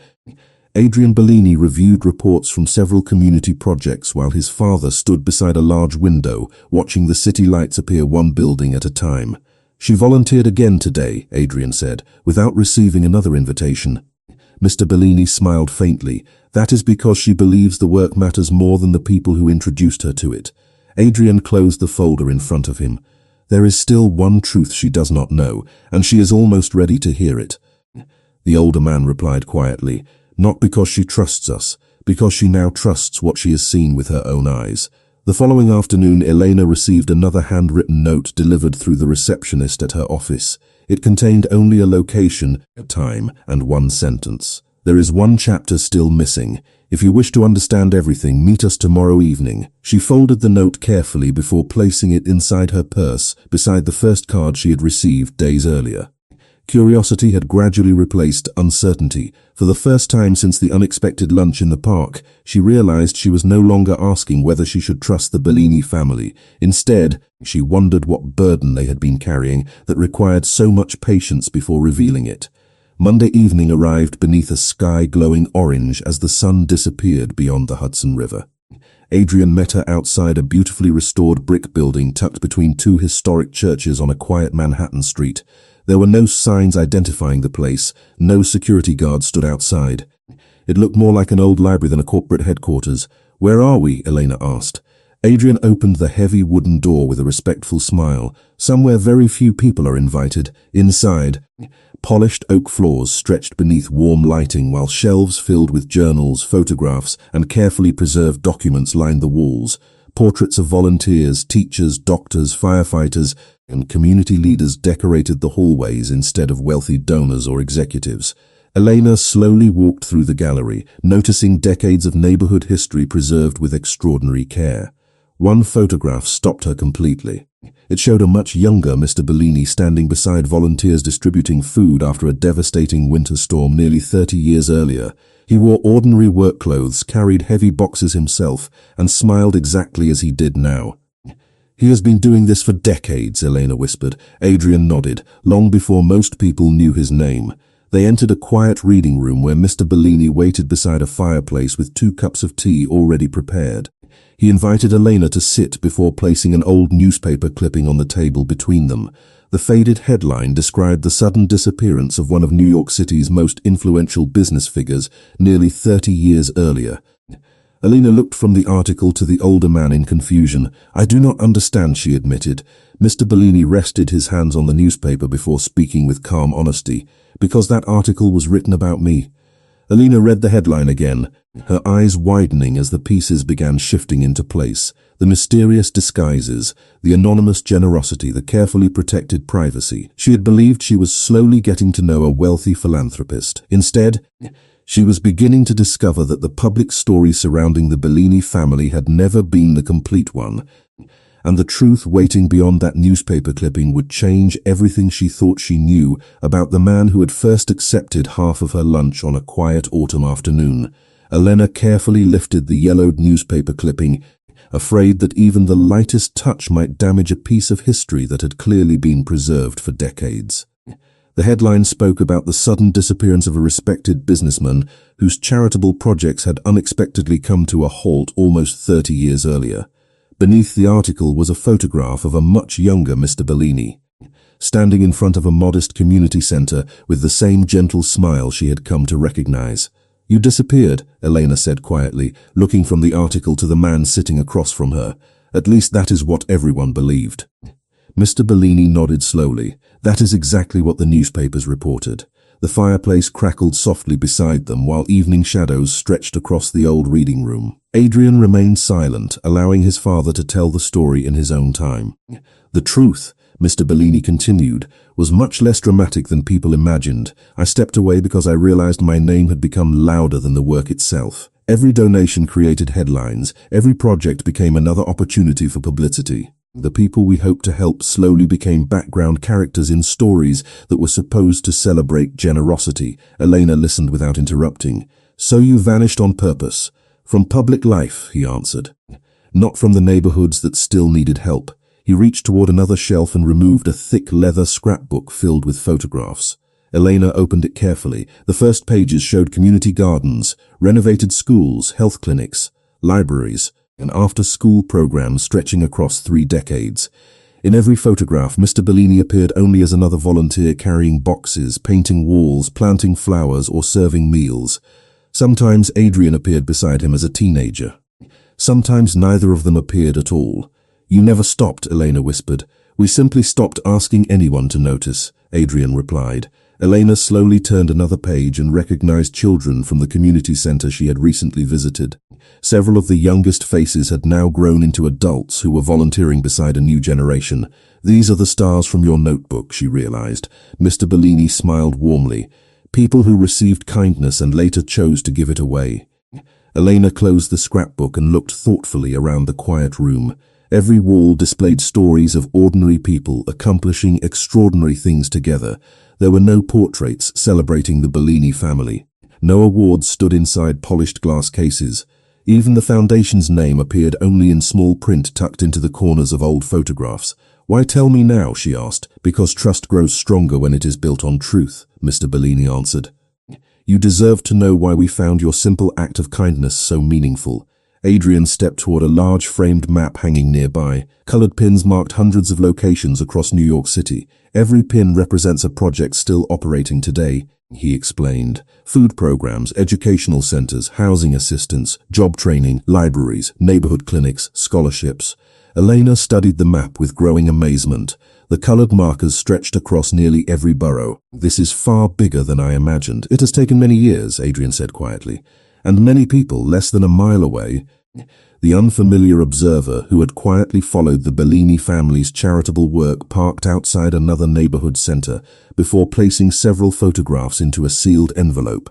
Adrian Bellini reviewed reports from several community projects while his father stood beside a large window, watching the city lights appear one building at a time. "She volunteered again today," Adrian said, "without receiving another invitation." Mr. Bellini smiled faintly. That is because she believes the work matters more than the people who introduced her to it. Adrian closed the folder in front of him. There is still one truth she does not know, and she is almost ready to hear it. The older man replied quietly, not because she trusts us, because she now trusts what she has seen with her own eyes. The following afternoon, Elena received another handwritten note delivered through the receptionist at her office. It contained only a location, a time, and one sentence. There is one chapter still missing. If you wish to understand everything, meet us tomorrow evening. She folded the note carefully before placing it inside her purse, beside the first card she had received days earlier. Curiosity had gradually replaced uncertainty. For the first time since the unexpected lunch in the park, she realized she was no longer asking whether she should trust the Bellini family. Instead, she wondered what burden they had been carrying that required so much patience before revealing it. Monday evening arrived beneath a sky glowing orange as the sun disappeared beyond the Hudson River. Adrian met her outside a beautifully restored brick building tucked between two historic churches on a quiet Manhattan street. There were no signs identifying the place. No security guards stood outside. It looked more like an old library than a corporate headquarters. "Where are we?" Elena asked. Adrian opened the heavy wooden door with a respectful smile. "Somewhere very few people are invited. Inside." Polished oak floors stretched beneath warm lighting while shelves filled with journals, photographs, and carefully preserved documents lined the walls. Portraits of volunteers, teachers, doctors, firefighters, and community leaders decorated the hallways instead of wealthy donors or executives. Elena slowly walked through the gallery, noticing decades of neighborhood history preserved with extraordinary care. One photograph stopped her completely. It showed a much younger Mr. Bellini standing beside volunteers distributing food after a devastating winter storm nearly 30 years earlier. He wore ordinary work clothes, carried heavy boxes himself, and smiled exactly as he did now. "He has been doing this for decades," Elena whispered. Adrian nodded, long before most people knew his name. They entered a quiet reading room where Mr. Bellini waited beside a fireplace with 2 cups of tea already prepared. He invited Elena to sit before placing an old newspaper clipping on the table between them. The faded headline described the sudden disappearance of one of New York City's most influential business figures nearly 30 years earlier. Elena looked from the article to the older man in confusion. "I do not understand," she admitted. Mr. Bellini rested his hands on the newspaper before speaking with calm honesty. "Because that article was written about me." Elena read the headline again, her eyes widening as the pieces began shifting into place. The mysterious disguises, the anonymous generosity, the carefully protected privacy. She had believed she was slowly getting to know a wealthy philanthropist. Instead, she was beginning to discover that the public story surrounding the Bellini family had never been the complete one. And the truth waiting beyond that newspaper clipping would change everything she thought she knew about the man who had first accepted half of her lunch on a quiet autumn afternoon. Elena carefully lifted the yellowed newspaper clipping, afraid that even the lightest touch might damage a piece of history that had clearly been preserved for decades. The headline spoke about the sudden disappearance of a respected businessman whose charitable projects had unexpectedly come to a halt almost 30 years earlier. Beneath the article was a photograph of a much younger Mr. Bellini, standing in front of a modest community center with the same gentle smile she had come to recognize. "You disappeared," Elena said quietly, looking from the article to the man sitting across from her. At least that is what everyone believed. Mr. Bellini nodded slowly. "That is exactly what the newspapers reported." The fireplace crackled softly beside them while evening shadows stretched across the old reading room. Adrian remained silent, allowing his father to tell the story in his own time. "The truth," Mr. Bellini continued, "was much less dramatic than people imagined. I stepped away because I realized my name had become louder than the work itself. Every donation created headlines. Every project became another opportunity for publicity. The people we hoped to help slowly became background characters in stories that were supposed to celebrate generosity." Elena listened without interrupting. "So you vanished on purpose?" "From public life," he answered. "Not from the neighborhoods that still needed help." He reached toward another shelf and removed a thick leather scrapbook filled with photographs. Elena opened it carefully. The first pages showed community gardens, renovated schools, health clinics, libraries, and after-school programs stretching across 3 decades. In every photograph, Mr. Bellini appeared only as another volunteer carrying boxes, painting walls, planting flowers, or serving meals. Sometimes Adrian appeared beside him as a teenager. Sometimes neither of them appeared at all. "You never stopped," Elena whispered. "We simply stopped asking anyone to notice," Adrian replied. Elena slowly turned another page and recognized children from the community center she had recently visited. Several of the youngest faces had now grown into adults who were volunteering beside a new generation. "These are the stars from your notebook," she realized. Mr. Bellini smiled warmly. "People who received kindness and later chose to give it away." Elena closed the scrapbook and looked thoughtfully around the quiet room. Every wall displayed stories of ordinary people accomplishing extraordinary things together. There were no portraits celebrating the Bellini family. No awards stood inside polished glass cases. Even the foundation's name appeared only in small print tucked into the corners of old photographs. "Why tell me now?" she asked. "Because trust grows stronger when it is built on truth," Mr. Bellini answered. "You deserve to know why we found your simple act of kindness so meaningful." Adrian stepped toward a large framed map hanging nearby. Colored pins marked hundreds of locations across New York City. "Every pin represents a project still operating today," he explained. "Food programs, educational centers, housing assistance, job training, libraries, neighborhood clinics, scholarships." Elena studied the map with growing amazement. The colored markers stretched across nearly every borough. "This is far bigger than I imagined." "It has taken many years," Adrian said quietly. "And many people less than a mile away." The unfamiliar observer who had quietly followed the Bellini family's charitable work parked outside another neighborhood center before placing several photographs into a sealed envelope.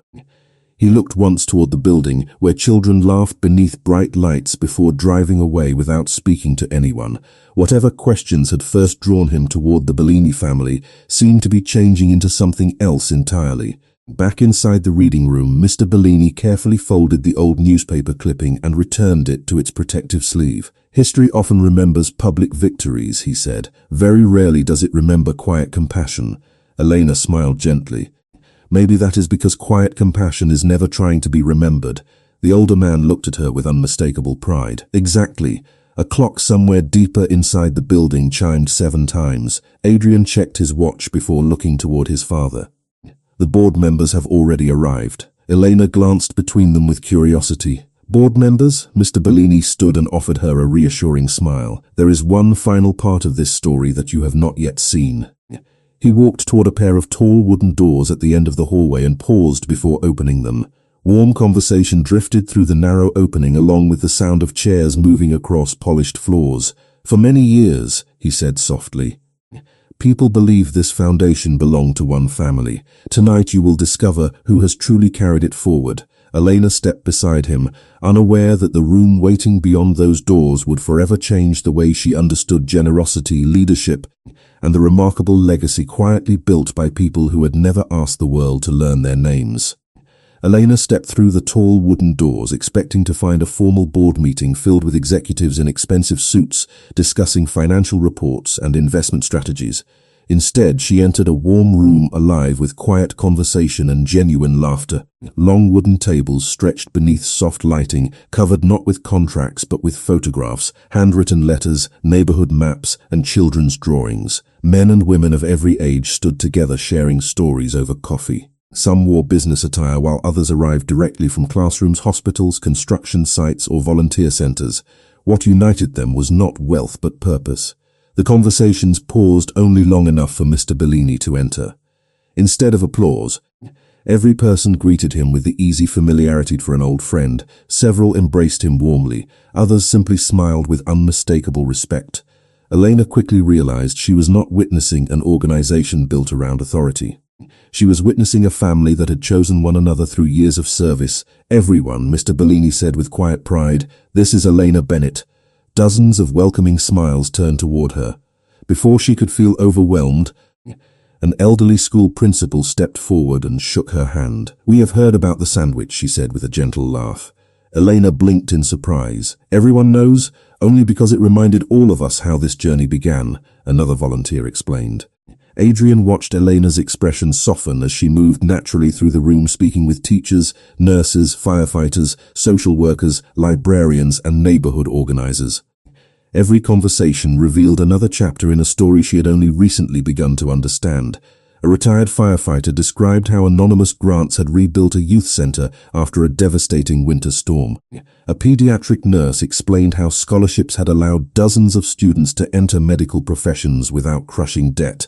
He looked once toward the building where children laughed beneath bright lights before driving away without speaking to anyone. Whatever questions had first drawn him toward the Bellini family seemed to be changing into something else entirely. Back inside the reading room, Mr. Bellini carefully folded the old newspaper clipping and returned it to its protective sleeve. "History often remembers public victories," he said. "Very rarely does it remember quiet compassion." Elena smiled gently. "Maybe that is because quiet compassion is never trying to be remembered." The older man looked at her with unmistakable pride. "Exactly." A clock somewhere deeper inside the building chimed 7 times. Adrian checked his watch before looking toward his father. "The board members have already arrived." Elena glanced between them with curiosity. "Board members?" Mr. Bellini stood and offered her a reassuring smile. "There is one final part of this story that you have not yet seen." He walked toward a pair of tall wooden doors at the end of the hallway and paused before opening them. Warm conversation drifted through the narrow opening along with the sound of chairs moving across polished floors. "For many years," he said softly, "people believe this foundation belonged to one family. Tonight you will discover who has truly carried it forward." Elena stepped beside him, unaware that the room waiting beyond those doors would forever change the way she understood generosity, leadership, and the remarkable legacy quietly built by people who had never asked the world to learn their names. Elena stepped through the tall wooden doors, expecting to find a formal board meeting filled with executives in expensive suits discussing financial reports and investment strategies. Instead, she entered a warm room alive with quiet conversation and genuine laughter. Long wooden tables stretched beneath soft lighting, covered not with contracts but with photographs, handwritten letters, neighborhood maps, and children's drawings. Men and women of every age stood together sharing stories over coffee. Some wore business attire while others arrived directly from classrooms, hospitals, construction sites, or volunteer centers. What united them was not wealth but purpose. The conversations paused only long enough for Mr. Bellini to enter. Instead of applause, every person greeted him with the easy familiarity for an old friend. Several embraced him warmly. Others simply smiled with unmistakable respect. Elena quickly realized she was not witnessing an organization built around authority. She was witnessing a family that had chosen one another through years of service. "Everyone," Mr. Bellini said with quiet pride, "this is Elena Bennett." Dozens of welcoming smiles turned toward her. Before she could feel overwhelmed, an elderly school principal stepped forward and shook her hand. "We have heard about the sandwich," she said with a gentle laugh. Elena blinked in surprise. "Everyone knows? Only because it reminded all of us how this journey began," another volunteer explained. Adrian watched Elena's expression soften as she moved naturally through the room, speaking with teachers, nurses, firefighters, social workers, librarians, and neighborhood organizers. Every conversation revealed another chapter in a story she had only recently begun to understand. A retired firefighter described how anonymous grants had rebuilt a youth center after a devastating winter storm. A pediatric nurse explained how scholarships had allowed dozens of students to enter medical professions without crushing debt.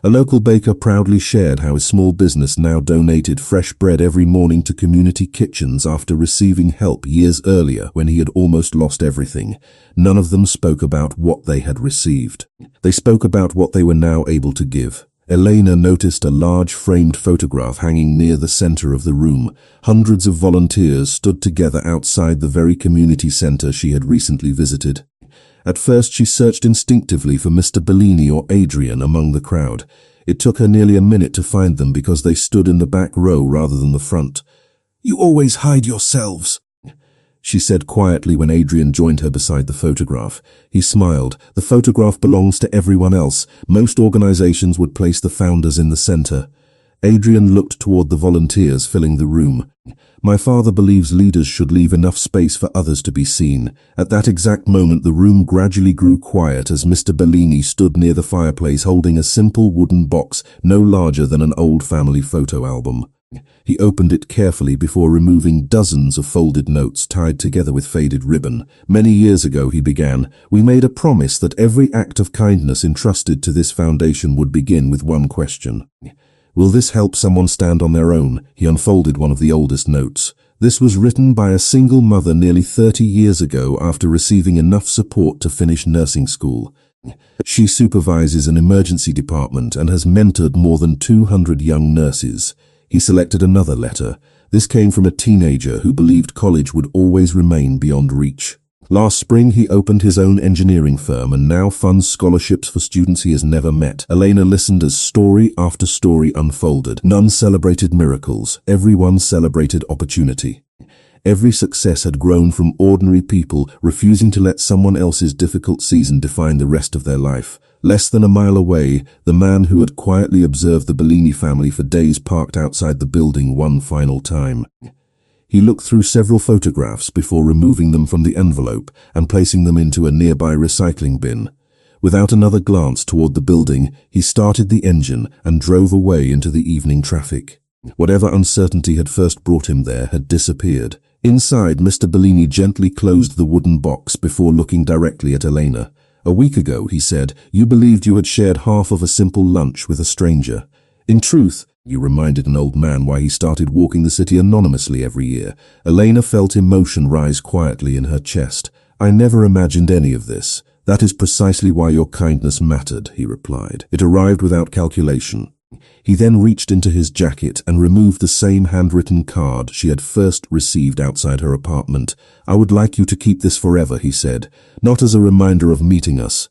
A local baker proudly shared how his small business now donated fresh bread every morning to community kitchens after receiving help years earlier when he had almost lost everything. None of them spoke about what they had received. They spoke about what they were now able to give. Elena noticed a large framed photograph hanging near the center of the room. Hundreds of volunteers stood together outside the very community center she had recently visited. At first she searched instinctively for Mr. Bellini or Adrian among the crowd. It took her nearly a minute to find them because they stood in the back row rather than the front. "You always hide yourselves," she said quietly when Adrian joined her beside the photograph. He smiled. "The photograph belongs to everyone else. Most organizations would place the founders in the center." Adrian looked toward the volunteers filling the room. "My father believes leaders should leave enough space for others to be seen." At that exact moment the room gradually grew quiet as Mr. Bellini stood near the fireplace holding a simple wooden box no larger than an old family photo album. He opened it carefully before removing dozens of folded notes tied together with faded ribbon. "Many years ago," he began, "we made a promise that every act of kindness entrusted to this foundation would begin with one question. Will this help someone stand on their own?" He unfolded one of the oldest notes. This was written by a single mother nearly 30 years ago after receiving enough support to finish nursing school. She supervises an emergency department and has mentored more than 200 young nurses. He selected another letter. This came from a teenager who believed college would always remain beyond reach. Last spring he opened his own engineering firm and now funds scholarships for students he has never met. Elena listened as story after story unfolded. None celebrated miracles. Everyone celebrated opportunity. Every success had grown from ordinary people refusing to let someone else's difficult season define the rest of their life. Less than a mile away, the man who had quietly observed the Bellini family for days parked outside the building one final time. He looked through several photographs before removing them from the envelope and placing them into a nearby recycling bin. Without another glance toward the building, he started the engine and drove away into the evening traffic. Whatever uncertainty had first brought him there had disappeared. Inside, Mr. Bellini gently closed the wooden box before looking directly at Elena. "A week ago," he said, "you believed you had shared half of a simple lunch with a stranger. In truth, you reminded an old man why he started walking the city anonymously every year." Elena felt emotion rise quietly in her chest. "I never imagined any of this. That is precisely why your kindness mattered," he replied. "It arrived without calculation." He then reached into his jacket and removed the same handwritten card she had first received outside her apartment. "I would like you to keep this forever," he said, "not as a reminder of meeting us,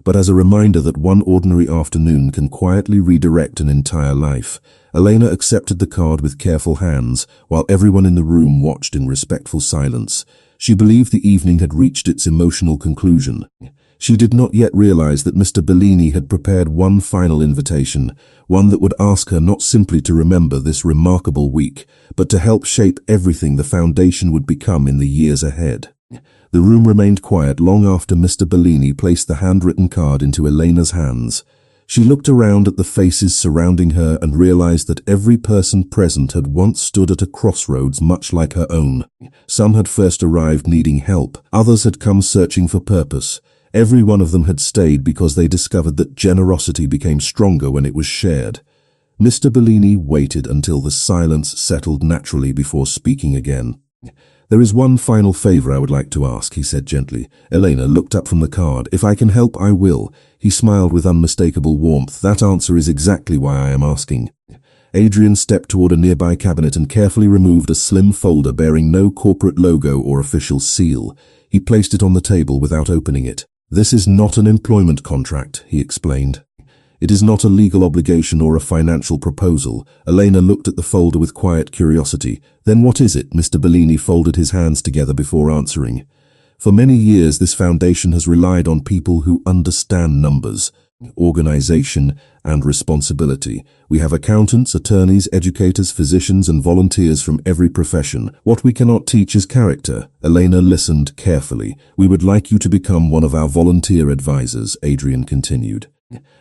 but as a reminder that one ordinary afternoon can quietly redirect an entire life." Elena accepted the card with careful hands, while everyone in the room watched in respectful silence. She believed the evening had reached its emotional conclusion. She did not yet realize that Mr. Bellini had prepared one final invitation, one that would ask her not simply to remember this remarkable week, but to help shape everything the foundation would become in the years ahead. The room remained quiet long after Mr. Bellini placed the handwritten card into Elena's hands. She looked around at the faces surrounding her and realized that every person present had once stood at a crossroads much like her own. Some had first arrived needing help, others had come searching for purpose. Every one of them had stayed because they discovered that generosity became stronger when it was shared. Mr. Bellini waited until the silence settled naturally before speaking again. "There is one final favor I would like to ask," he said gently. Elena looked up from the card. "If I can help, I will." He smiled with unmistakable warmth. "That answer is exactly why I am asking." Adrian stepped toward a nearby cabinet and carefully removed a slim folder bearing no corporate logo or official seal. He placed it on the table without opening it. "This is not an employment contract," he explained. "It is not a legal obligation or a financial proposal." Elena looked at the folder with quiet curiosity. "Then what is it?" Mr. Bellini folded his hands together before answering. "For many years this foundation has relied on people who understand numbers. organization, and responsibility. We have accountants, attorneys, educators, physicians, and volunteers from every profession. What we cannot teach is character. Elena listened carefully. We would like you to become one of our volunteer advisors, Adrian continued.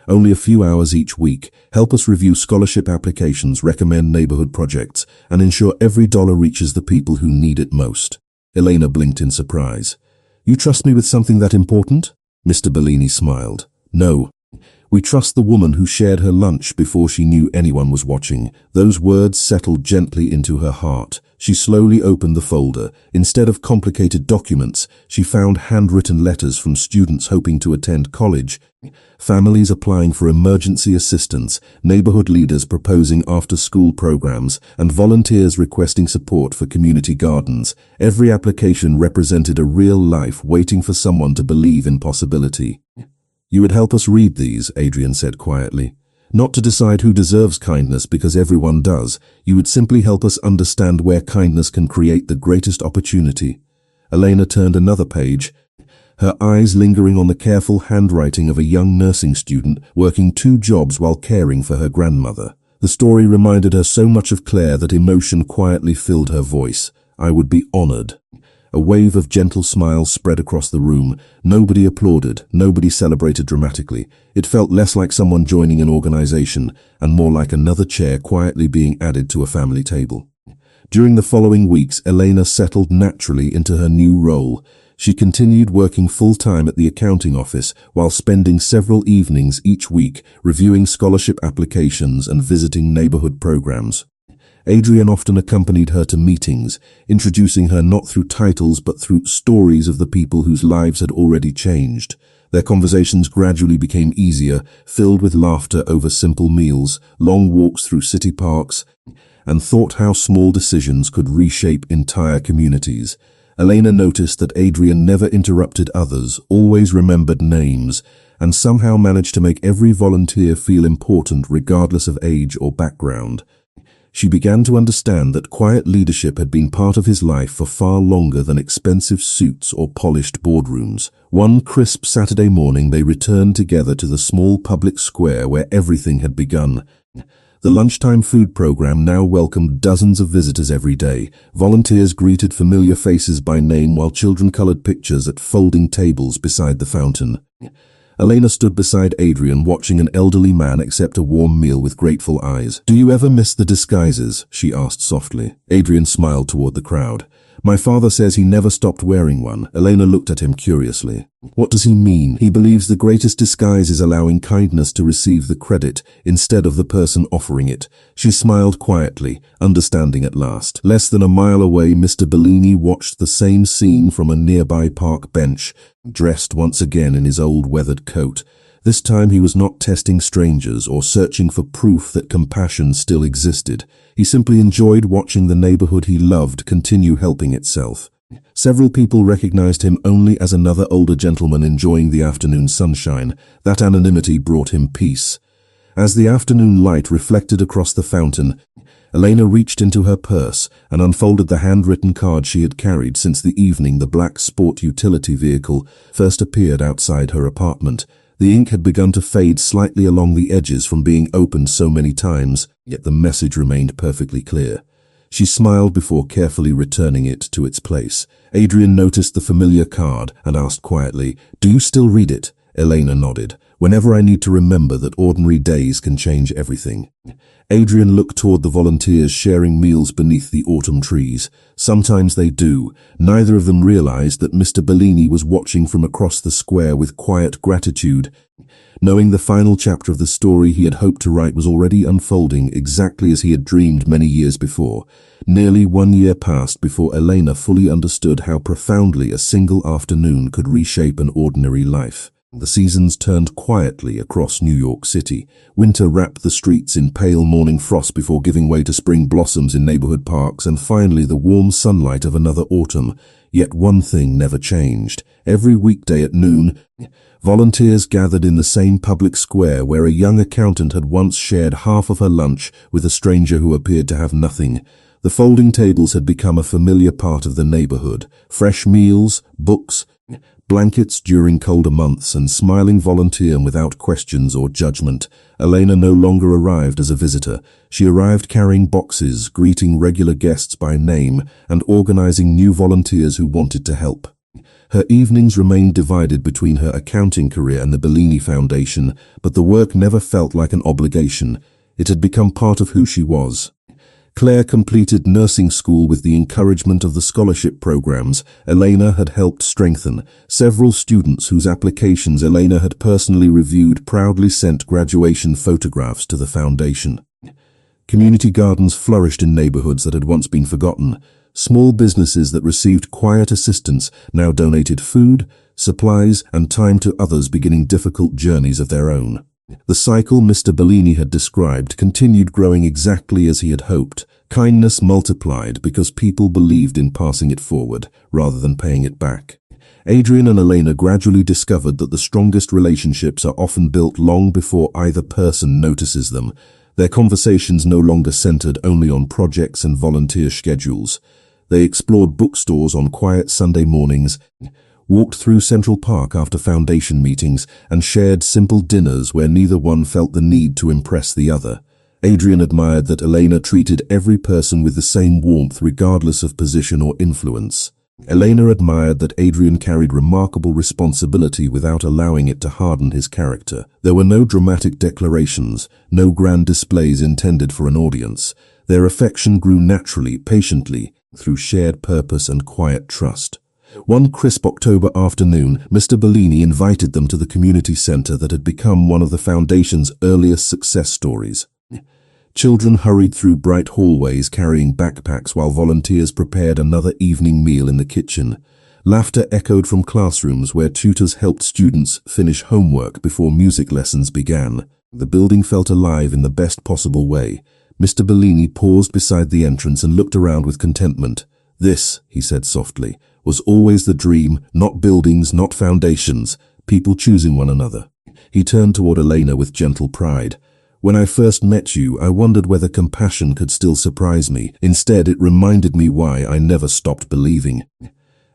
Only a few hours each week. Help us review scholarship applications, recommend neighborhood projects, and ensure every dollar reaches the people who need it most. Elena blinked in surprise. You trust me with something that important? Mr. Bellini smiled. No. We trust the woman who shared her lunch before she knew anyone was watching. Those words settled gently into her heart. She slowly opened the folder. Instead of complicated documents, she found handwritten letters from students hoping to attend college, families applying for emergency assistance, neighborhood leaders proposing after-school programs, and volunteers requesting support for community gardens. Every application represented a real life waiting for someone to believe in possibility. You would help us read these, Adrian said quietly. Not to decide who deserves kindness, because everyone does. You would simply help us understand where kindness can create the greatest opportunity. Elena turned another page, her eyes lingering on the careful handwriting of a young nursing student working 2 jobs while caring for her grandmother. The story reminded her so much of Claire that emotion quietly filled her voice. I would be honored. A wave of gentle smiles spread across the room. Nobody applauded, nobody celebrated dramatically. It felt less like someone joining an organization and more like another chair quietly being added to a family table. During the following weeks, Elena settled naturally into her new role. She continued working full-time at the accounting office while spending several evenings each week reviewing scholarship applications and visiting neighborhood programs. Adrian often accompanied her to meetings, introducing her not through titles but through stories of the people whose lives had already changed. Their conversations gradually became easier, filled with laughter over simple meals, long walks through city parks, and thought how small decisions could reshape entire communities. Elena noticed that Adrian never interrupted others, always remembered names, and somehow managed to make every volunteer feel important regardless of age or background. She began to understand that quiet leadership had been part of his life for far longer than expensive suits or polished boardrooms. One crisp Saturday morning, they returned together to the small public square where everything had begun. The lunchtime food program now welcomed dozens of visitors every day. Volunteers greeted familiar faces by name while children colored pictures at folding tables beside the fountain. Elena stood beside Adrian, watching an elderly man accept a warm meal with grateful eyes. Do you ever miss the disguises? She asked softly. Adrian smiled toward the crowd. My father says he never stopped wearing one. Elena looked at him curiously. What does he mean? He believes the greatest disguise is allowing kindness to receive the credit instead of the person offering it. She smiled quietly, understanding at last. Less than a mile away, Mr. Bellini watched the same scene from a nearby park bench, dressed once again in his old weathered coat. This time he was not testing strangers or searching for proof that compassion still existed. He simply enjoyed watching the neighborhood he loved continue helping itself. Several people recognized him only as another older gentleman enjoying the afternoon sunshine. That anonymity brought him peace. As the afternoon light reflected across the fountain, Elena reached into her purse and unfolded the handwritten card she had carried since the evening the black sport utility vehicle first appeared outside her apartment. The ink had begun to fade slightly along the edges from being opened so many times, yet the message remained perfectly clear. She smiled before carefully returning it to its place. Adrian noticed the familiar card and asked quietly, "Do you still read it?" Elena nodded. "Whenever I need to remember that ordinary days can change everything." Adrian looked toward the volunteers sharing meals beneath the autumn trees. Sometimes they do. Neither of them realized that Mr. Bellini was watching from across the square with quiet gratitude, knowing the final chapter of the story he had hoped to write was already unfolding exactly as he had dreamed many years before. Nearly 1 year passed before Elena fully understood how profoundly a single afternoon could reshape an ordinary life. The seasons turned quietly across New York City. Winter wrapped the streets in pale morning frost before giving way to spring blossoms in neighborhood parks and finally the warm sunlight of another autumn. Yet one thing never changed. Every weekday at noon, volunteers gathered in the same public square where a young accountant had once shared half of her lunch with a stranger who appeared to have nothing. The folding tables had become a familiar part of the neighborhood. Fresh meals, books, Blankets during colder months and smiling volunteer without questions or judgment. Elena no longer arrived as a visitor. She arrived carrying boxes, greeting regular guests by name, and organizing new volunteers who wanted to help. Her evenings remained divided between her accounting career and the Bellini Foundation, but the work never felt like an obligation. It had become part of who she was. Claire completed nursing school with the encouragement of the scholarship programs Elena had helped strengthen. Several students whose applications Elena had personally reviewed proudly sent graduation photographs to the foundation. Community gardens flourished in neighborhoods that had once been forgotten. Small businesses that received quiet assistance now donated food, supplies, and time to others beginning difficult journeys of their own. The cycle Mr. Bellini had described continued growing exactly as he had hoped. Kindness multiplied because people believed in passing it forward, rather than paying it back. Adrian and Elena gradually discovered that the strongest relationships are often built long before either person notices them. Their conversations no longer centered only on projects and volunteer schedules. They explored bookstores on quiet Sunday mornings, walked through Central Park after foundation meetings, and shared simple dinners where neither one felt the need to impress the other. Adrian admired that Elena treated every person with the same warmth regardless of position or influence. Elena admired that Adrian carried remarkable responsibility without allowing it to harden his character. There were no dramatic declarations, no grand displays intended for an audience. Their affection grew naturally, patiently, through shared purpose and quiet trust. One crisp October afternoon, Mr. Bellini invited them to the community center that had become one of the foundation's earliest success stories. Children hurried through bright hallways carrying backpacks while volunteers prepared another evening meal in the kitchen. Laughter echoed from classrooms where tutors helped students finish homework before music lessons began. The building felt alive in the best possible way. Mr. Bellini paused beside the entrance and looked around with contentment. "This," he said softly, "was always the dream, not buildings, not foundations, people choosing one another." He turned toward Elena with gentle pride. "When I first met you, I wondered whether compassion could still surprise me. Instead, it reminded me why I never stopped believing."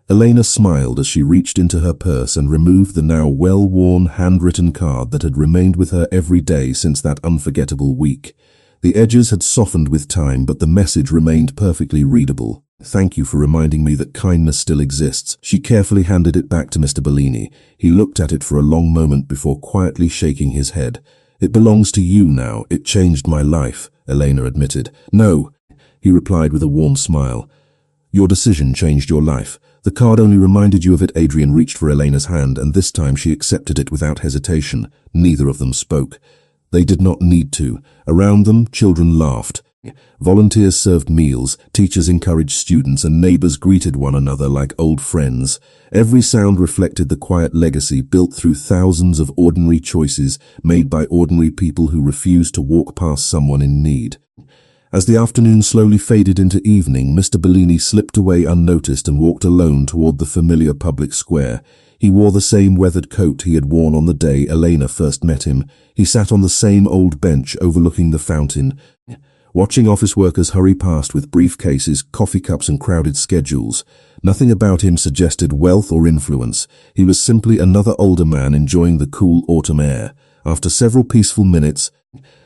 Elena smiled as she reached into her purse and removed the now well-worn handwritten card that had remained with her every day since that unforgettable week. The edges had softened with time, but the message remained perfectly readable. "Thank you for reminding me that kindness still exists." She carefully handed it back to Mr. Bellini. He looked at it for a long moment before quietly shaking his head. "It belongs to you now. It changed my life," Elena admitted. "No," he replied with a warm smile. "Your decision changed your life. The card only reminded you of it." Adrian reached for Elena's hand, and this time she accepted it without hesitation. Neither of them spoke. They did not need to. Around them, children laughed. Volunteers served meals, teachers encouraged students, and neighbors greeted one another like old friends. Every sound reflected the quiet legacy built through thousands of ordinary choices made by ordinary people who refused to walk past someone in need. As the afternoon slowly faded into evening, Mr. Bellini slipped away unnoticed and walked alone toward the familiar public square. He wore the same weathered coat he had worn on the day Elena first met him. He sat on the same old bench overlooking the fountain, watching office workers hurry past with briefcases, coffee cups, and crowded schedules. Nothing about him suggested wealth or influence. He was simply another older man enjoying the cool autumn air. After several peaceful minutes,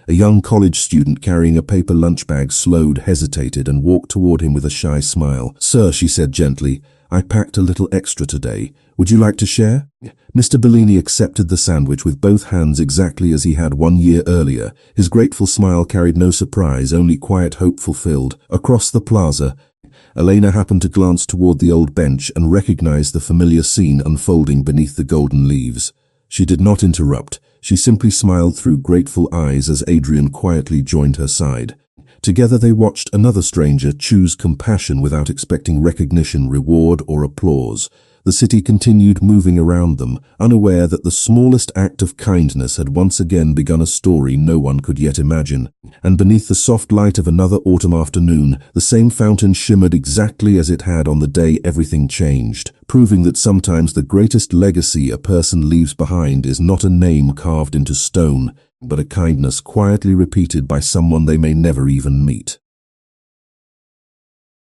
a young college student carrying a paper lunch bag slowed, hesitated, and walked toward him with a shy smile. "Sir," she said gently, "I packed a little extra today. Would you like to share?" Mr. Bellini accepted the sandwich with both hands exactly as he had 1 year earlier. His grateful smile carried no surprise, only quiet hope fulfilled. Across the plaza, Elena happened to glance toward the old bench and recognized the familiar scene unfolding beneath the golden leaves. She did not interrupt. She simply smiled through grateful eyes as Adrian quietly joined her side. Together they watched another stranger choose compassion without expecting recognition, reward, or applause. The city continued moving around them, unaware that the smallest act of kindness had once again begun a story no one could yet imagine. And beneath the soft light of another autumn afternoon, the same fountain shimmered exactly as it had on the day everything changed, proving that sometimes the greatest legacy a person leaves behind is not a name carved into stone, but a kindness quietly repeated by someone they may never even meet.